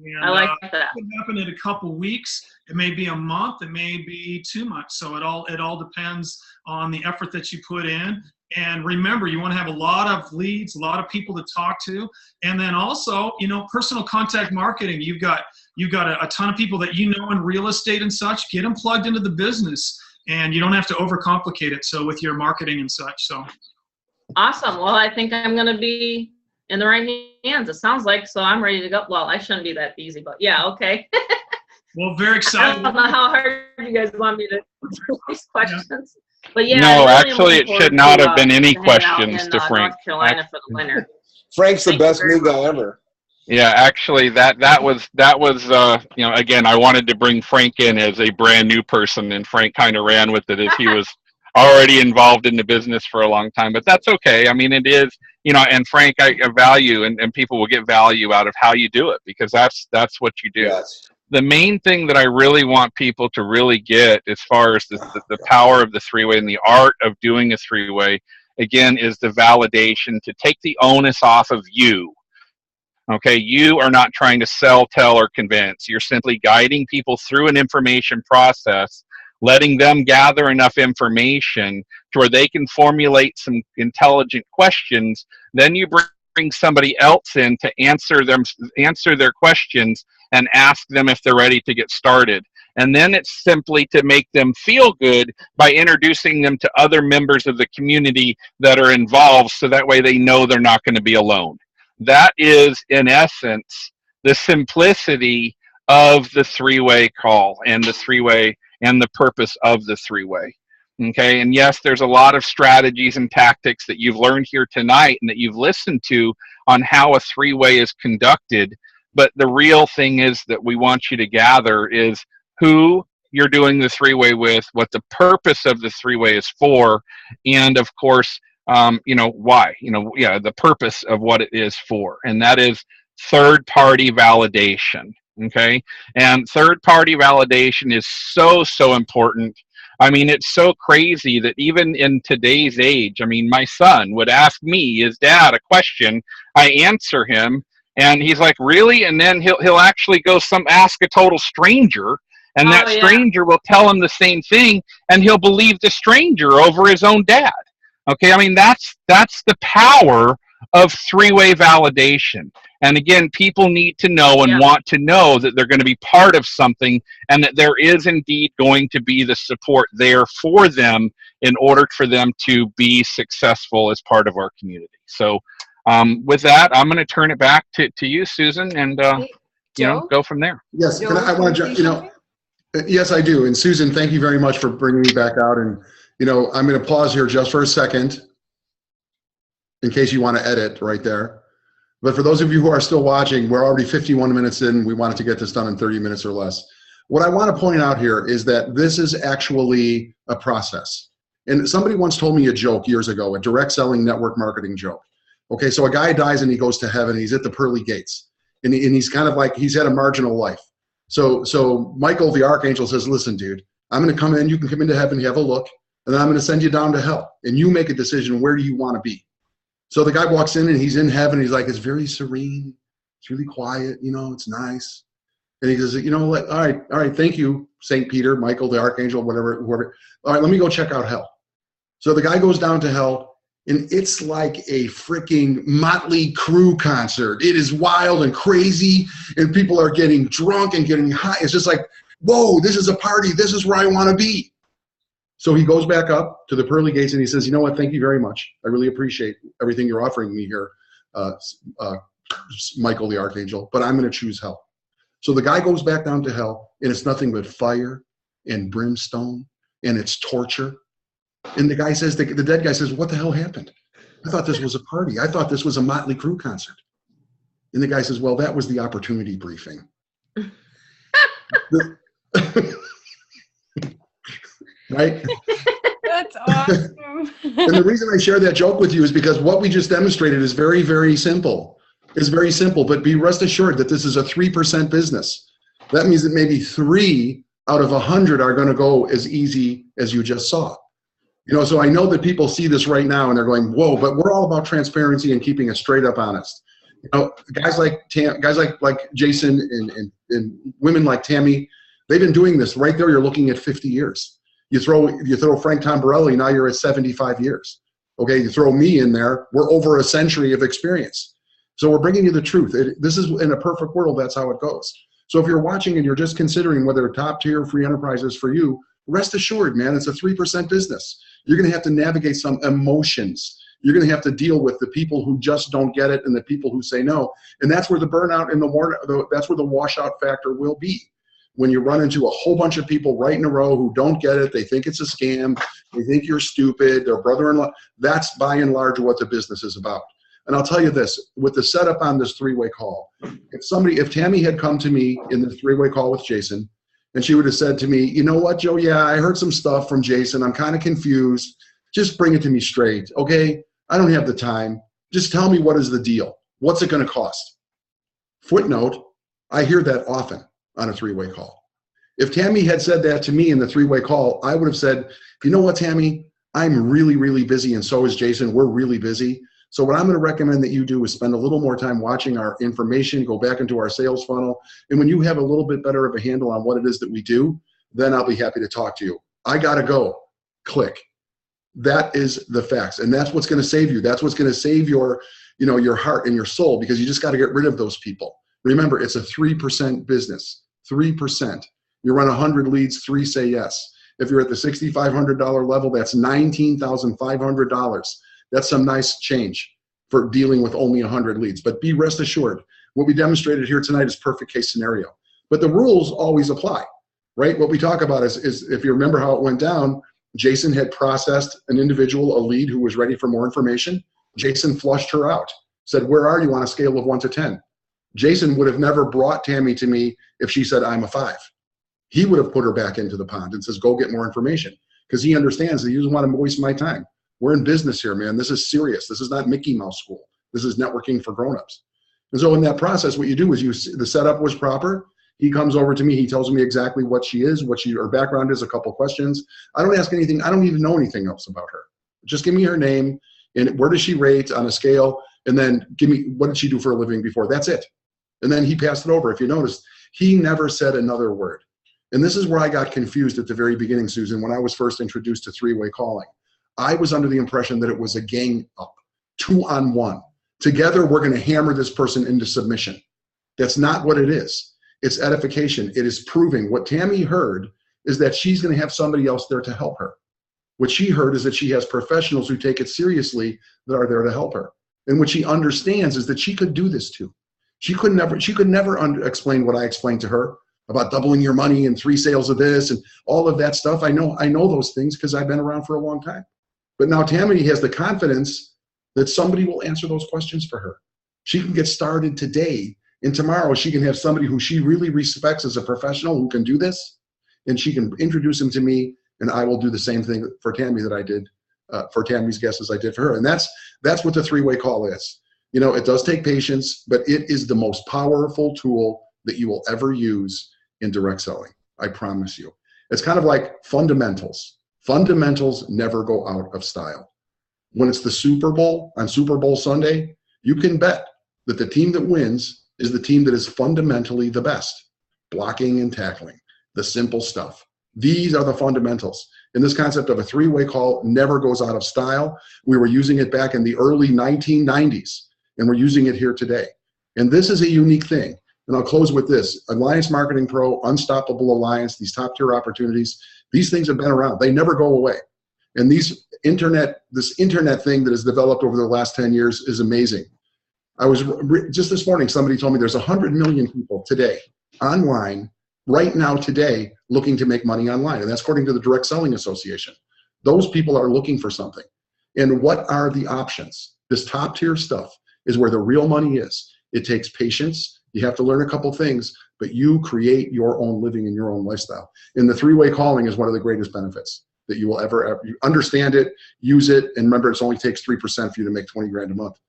And, I like that. It can happen in a couple weeks. It may be a month. It may be 2 months. So it all depends on the effort that you put in. And remember, you want to have a lot of leads, a lot of people to talk to, and then also, personal contact marketing. You've got a ton of people that you know in real estate and such. Get them plugged into the business, and you don't have to overcomplicate it. So with your marketing and such. So awesome. Well, I think I'm going to be in the right hands, it sounds like. So I'm ready to go. Well, I shouldn't be that easy, but yeah, okay. Well, very excited. I don't know how hard you guys want me to do these questions. But yeah, no, really actually, it should not have been any questions to Frank. North Carolina for the winter. Frank's the best new guy ever. Yeah, actually, that was again, I wanted to bring Frank in as a brand new person, and Frank kind of ran with it as he was already involved in the business for a long time. But that's okay. I mean, it is, and Frank, I value, and people will get value out of how you do it, because that's what you do. Yes. The main thing that I really want people to really get, as far as the power of the 3-way and the art of doing a 3-way, again, is the validation, to take the onus off of you. Okay, you are not trying to sell, tell, or convince. You're simply guiding people through an information process, letting them gather enough information to where they can formulate some intelligent questions. Then you bring somebody else in to answer their questions and ask them if they're ready to get started. And then it's simply to make them feel good by introducing them to other members of the community that are involved, so that way they know they're not going to be alone. That is, in essence, the simplicity of the three-way call and the three-way and the purpose of the three-way. Okay, and yes, there's a lot of strategies and tactics that you've learned here tonight and that you've listened to on how a three-way is conducted. But the real thing is that we want you to gather is who you're doing the three-way with, what the purpose of the three-way is for, and of course, why, the purpose of what it is for. And that is third-party validation, okay? And third-party validation is so, so important. I mean, it's so crazy that even in today's age, I mean, my son would ask me, his dad, a question, I answer him, and he's like, really? And then he'll actually go ask a total stranger, and that stranger will tell him the same thing, and he'll believe the stranger over his own dad. Okay, I mean, that's the power of three-way validation. And again, people need to know and want to know that they're going to be part of something, and that there is indeed going to be the support there for them in order for them to be successful as part of our community. So with that, I'm going to turn it back to you, Susan, and go from there. Yes, I want to yes, I do. And Susan, thank you very much for bringing me back out. And I'm going to pause here just for a second in case you want to edit right there. But for those of you who are still watching, we're already 51 minutes in. We wanted to get this done in 30 minutes or less. What I want to point out here is that this is actually a process. And somebody once told me a joke years ago, a direct selling network marketing joke. Okay, so a guy dies and he goes to heaven. He's at the pearly gates. And he's kind of like, he's had a marginal life. So Michael, the archangel, says, listen, dude, I'm going to come in. You can come into heaven, you have a look. And then I'm going to send you down to hell. And you make a decision, where do you want to be? So the guy walks in and he's in heaven. He's like, it's very serene. It's really quiet. It's nice. And he says, all right, thank you, St. Peter, Michael, the archangel, whatever, whoever. All right, let me go check out hell. So the guy goes down to hell, and it's like a freaking Motley Crue concert. It is wild and crazy, and people are getting drunk and getting high. It's just like, whoa, this is a party. This is where I want to be. So he goes back up to the pearly gates and he says, you know what, thank you very much. I really appreciate everything you're offering me here, Michael the Archangel, but I'm going to choose hell. So the guy goes back down to hell, and it's nothing but fire and brimstone, and it's torture. And the guy says, the dead guy says, what the hell happened? I thought this was a party. I thought this was a Motley Crue concert. And the guy says, well, that was the opportunity briefing. Right? That's awesome. And the reason I share that joke with you is because what we just demonstrated is very, very simple. It's very simple, but be rest assured that this is a 3% business. That means that maybe 3 out of 100 are going to go as easy as you just saw. So I know that people see this right now and they're going, whoa, but we're all about transparency and keeping it straight up honest. Guys like Jason and women like Tammy, they've been doing this right there. You're looking at 50 years. You throw Frank Tombarelli, now you're at 75 years. Okay, you throw me in there, we're over a century of experience. So we're bringing you the truth. This is, in a perfect world, that's how it goes. So if you're watching and you're just considering whether top tier free enterprise is for you, rest assured, man, it's a 3% business. You're going to have to navigate some emotions. You're going to have to deal with the people who just don't get it and the people who say no. And that's where the burnout and that's where the washout factor will be. When you run into a whole bunch of people right in a row who don't get it, they think it's a scam, they think you're stupid, their brother-in-law, that's by and large what the business is about. And I'll tell you this, with the setup on this three-way call, if Tammy had come to me in the three-way call with Jason, and she would have said to me, you know what, Joe, yeah, I heard some stuff from Jason, I'm kind of confused, just bring it to me straight, okay? I don't have the time, just tell me what is the deal, what's it going to cost? Footnote, I hear that often on a three-way call. If Tammy had said that to me in the three-way call, I would have said, you know what, Tammy, I'm really, really busy, and so is Jason, we're really busy, So what I'm going to recommend that you do is spend a little more time watching our information, go back into our sales funnel. And when you have a little bit better of a handle on what it is that we do, then I'll be happy to talk to you. I got to go. Click. That is the facts. And that's what's going to save you. That's what's going to save your, your heart and your soul, because you just got to get rid of those people. Remember, it's a 3% business, 3%. You run 100 leads, 3 say yes. If you're at the $6,500 level, that's $19,500. That's some nice change for dealing with only 100 leads. But be rest assured, what we demonstrated here tonight is perfect case scenario. But the rules always apply, right? What we talk about is if you remember how it went down, Jason had processed an individual, a lead who was ready for more information. Jason flushed her out, said, where are you on a scale of 1 to 10? Jason would have never brought Tammy to me if she said, I'm a 5. He would have put her back into the pond and says, go get more information, because he understands that he doesn't want to waste my time. We're in business here, man. This is serious. This is not Mickey Mouse school. This is networking for grown-ups. And so in that process, what you do is the setup was proper. He comes over to me. He tells me exactly what she is, her background is, a couple questions. I don't ask anything. I don't even know anything else about her. Just give me her name and where does she rate on a scale, and then give me what did she do for a living before. That's it. And then he passed it over. If you notice, he never said another word. And this is where I got confused at the very beginning, Susan, when I was first introduced to three-way calling. I was under the impression that it was a gang up, 2-on-1. Together, we're going to hammer this person into submission. That's not what it is. It's edification. It is proving. What Tammy heard is that she's going to have somebody else there to help her. What she heard is that she has professionals who take it seriously that are there to help her. And what she understands is that she could do this too. She could never explain what I explained to her about doubling your money and 3 sales of this and all of that stuff. I know those things because I've been around for a long time. But now Tammy has the confidence that somebody will answer those questions for her. She can get started today, and tomorrow she can have somebody who she really respects as a professional who can do this, and she can introduce him to me, and I will do the same thing for Tammy that I did for Tammy's guest as I did for her. And that's what the three-way call is. You know, it does take patience, but it is the most powerful tool that you will ever use in direct selling. I promise you. It's kind of like fundamentals. Fundamentals never go out of style. When it's the Super Bowl on Super Bowl Sunday, you can bet that the team that wins is the team that is fundamentally the best. Blocking and tackling, the simple stuff. These are the fundamentals. And this concept of a three-way call never goes out of style. We were using it back in the early 1990s, and we're using it here today. And this is a unique thing. And I'll close with this. Alliance Marketing Pro, Unstoppable Alliance, these top-tier opportunities, these things have been around. They never go away. And this internet thing that has developed over the last 10 years is amazing. I was just this morning, somebody told me there's 100 million people today online, right now today, looking to make money online. And that's according to the Direct Selling Association. Those people are looking for something. And what are the options? This top-tier stuff is where the real money is. It takes patience. You have to learn a couple things, but you create your own living and your own lifestyle. And the three-way calling is one of the greatest benefits that you will ever you understand it, use it, and remember, it only takes 3% for you to make 20 grand a month.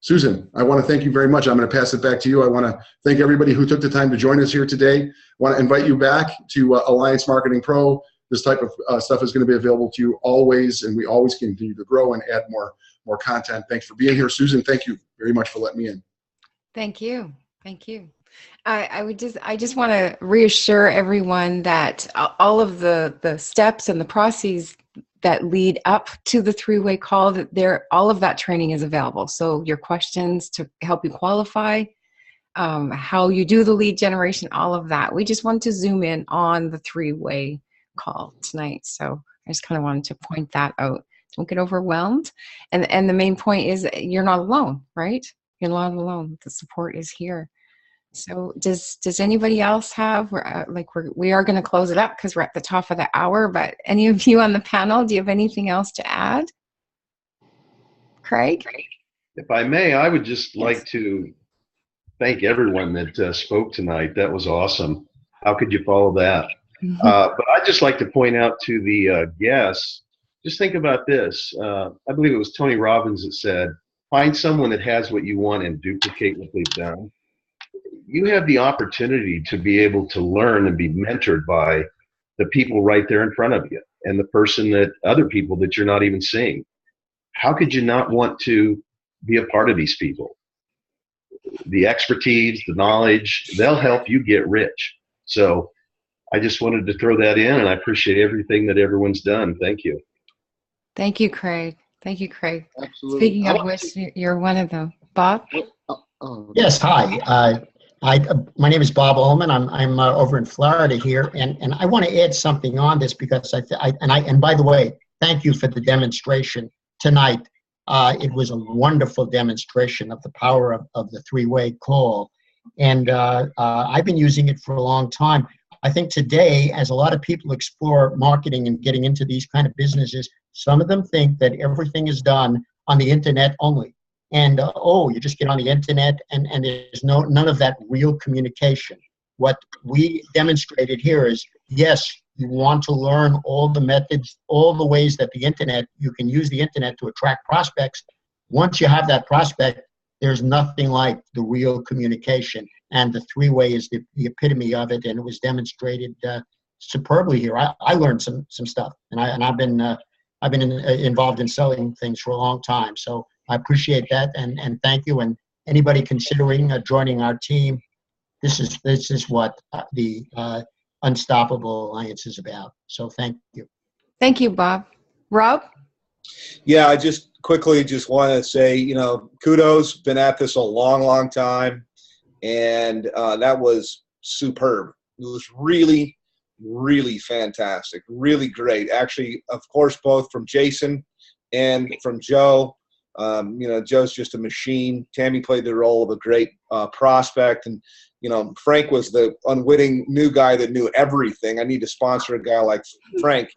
Susan, I want to thank you very much. I'm going to pass it back to you. I want to thank everybody who took the time to join us here today. I want to invite you back to Alliance Marketing Pro. This type of stuff is going to be available to you always, and we always continue to grow and add more content. Thanks for being here. Susan, thank you very much for letting me in. Thank you. Thank you. I just want to reassure everyone that all of the steps and the processes that lead up to the three-way call, that all of that training is available. So your questions to help you qualify, how you do the lead generation, all of that. We just want to zoom in on the three-way call tonight. So I just kind of wanted to point that out. Don't get overwhelmed. And the main point is you're not alone, right? You're not alone. The support is here. So does anybody else have, we are going to close it up because we're at the top of the hour, but any of you on the panel, do you have anything else to add? Craig? If I may, I would just like to thank everyone that spoke tonight. That was awesome. How could you follow that? But I'd just like to point out to the guests, just think about this. I believe it was Tony Robbins that said, find someone that has what you want and duplicate what they've done. You have the opportunity to be able to learn and be mentored by the people right there in front of you and the other people that you're not even seeing. How could you not want to be a part of these people. The expertise, the knowledge, they'll help you get rich. So I just wanted to throw that in, and I appreciate everything that everyone's done. Thank you. Thank you, Craig. Thank you, Craig. Absolutely. Speaking of which, you're one of them. Bob? Yes, hi. My name is Bob Ullman. I'm over in Florida here, and I want to add something on this because and by the way, thank you for the demonstration tonight. It was a wonderful demonstration of the power of the three-way call, and I've been using it for a long time. I think today, as a lot of people explore marketing and getting into these kind of businesses, some of them think that everything is done on the internet only. And you just get on the internet and there's none of that real communication. What we demonstrated here is, yes, you want to learn all the methods, all the ways that you can use the internet to attract prospects. Once you have that prospect, there's nothing like the real communication. And the three-way is the epitome of it, and it was demonstrated superbly here. I learned some stuff, and I've been involved in selling things for a long time. So I appreciate that, and thank you. And anybody considering joining our team, this is what the Unstoppable Alliance is about. So thank you. Thank you, Bob. Rob? Yeah, I just quickly want to say, kudos. Been at this a long, long time, and that was superb. It was really, really fantastic, really great. Actually, of course, both from Jason and from Joe. Joe's just a machine. Tammy played the role of a great prospect, and Frank was the unwitting new guy that knew everything. I need to sponsor a guy like Frank,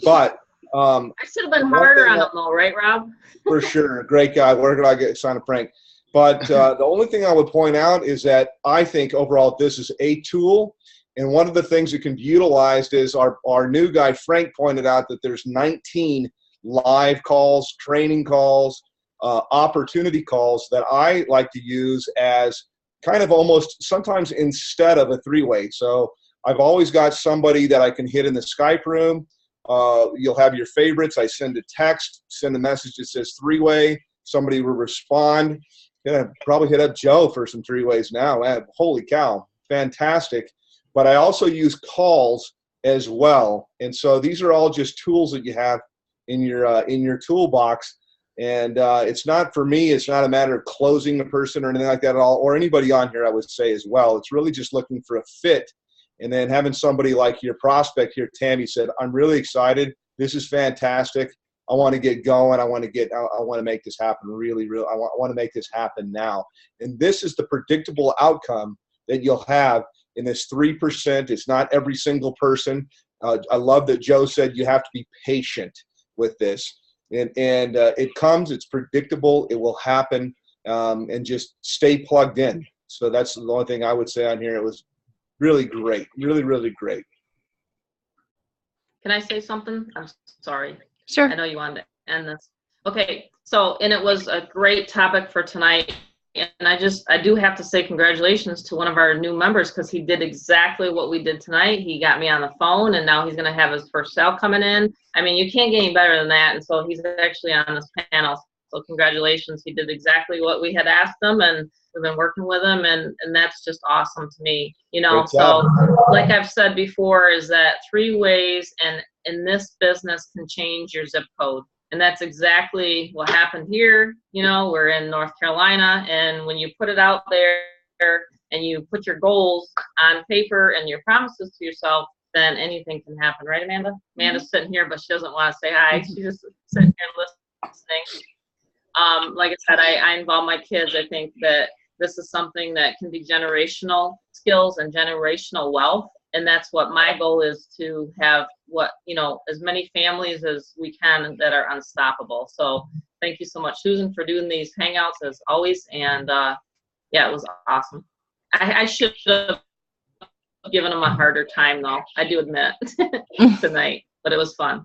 but I should have been harder on him, though, right, Rob? For sure, great guy. Where could I sign a Frank? But the only thing I would point out is that I think overall this is a tool, and one of the things that can be utilized is our new guy Frank pointed out that there's 19 live calls, training calls, opportunity calls that I like to use as kind of almost sometimes instead of a three-way. So I've always got somebody that I can hit in the Skype room. You'll have your favorites. I send a text, send a message that says three-way. Somebody will respond. Yeah, probably hit up Joe for some three-ways now. Holy cow, fantastic. But I also use calls as well. And so these are all just tools that you have in your toolbox. And it's not, for me, it's not a matter of closing a person or anything like that at all, or anybody on here, I would say as well. It's really just looking for a fit. And then having somebody like your prospect here, Tammy, said, I'm really excited. This is fantastic. I want to get going. I want to make this happen really. I want to make this happen now. And this is the predictable outcome that you'll have in this 3%. It's not every single person. I love that Joe said you have to be patient with this. And it comes, it's predictable, it will happen, and just stay plugged in. So that's the only thing I would say on here. It was really great, really, really great. Can I say something? I'm sorry. Sure. I know you wanted to end this. Okay, so, and it was a great topic for tonight. And I do have to say congratulations to one of our new members, because he did exactly what we did tonight. He got me on the phone, and now he's going to have his first sale coming in. I mean, you can't get any better than that. And so he's actually on this panel. So congratulations. He did exactly what we had asked him, and we've been working with him, and that's just awesome to me. So like I've said before, is that 3 ways and in this business can change your zip code. And that's exactly what happened here. We're in North Carolina, and when you put it out there and you put your goals on paper and your promises to yourself, then anything can happen. Right, Amanda? Amanda's sitting here, but she doesn't want to say hi. She's just sitting here listening. Like I said, I involve my kids. I think that this is something that can be generational skills and generational wealth. And that's what my goal is, to have as many families as we can that are unstoppable. So thank you so much, Susan, for doing these Hangouts as always. And it was awesome. I should have given them a harder time, though. I do admit tonight, but it was fun.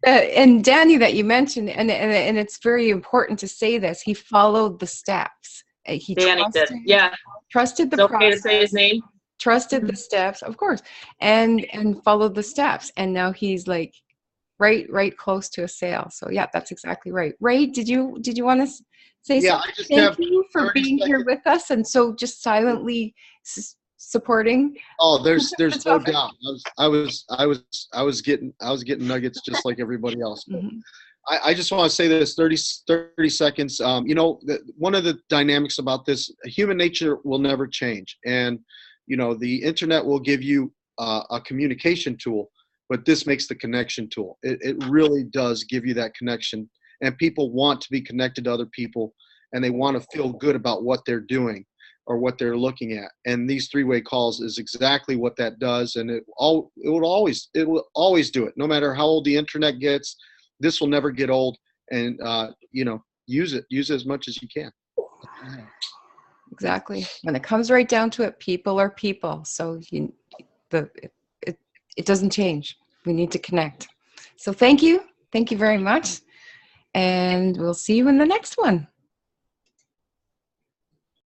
And Danny, that you mentioned, and it's very important to say this, he followed the steps. Danny did. Yeah. Trusted the process. Okay to process. say his name? Trusted the steps, of course, and followed the steps. And now he's like right close to a sale. So yeah, that's exactly right. Ray, did you want to say Yeah, something? I just Thank have you for 30 being here seconds. with us, and so just silently supporting Oh, there's the no topic. doubt. I was getting nuggets just like everybody else. But Mhm. I just want to say this 30 seconds. You know, one of the dynamics about this, human nature will never change. And, you know, the internet will give you a communication tool, but this makes the connection tool. It really does give you that connection. And people want to be connected to other people, and they want to feel good about what they're doing or what they're looking at. And these three-way calls is exactly what that does. And it will always do it, no matter how old the internet gets. This will never get old. And you know, use it as much as you can. Exactly. When it comes right down to it, people are people. So it doesn't change. We need to connect. So thank you very much, and we'll see you in the next one.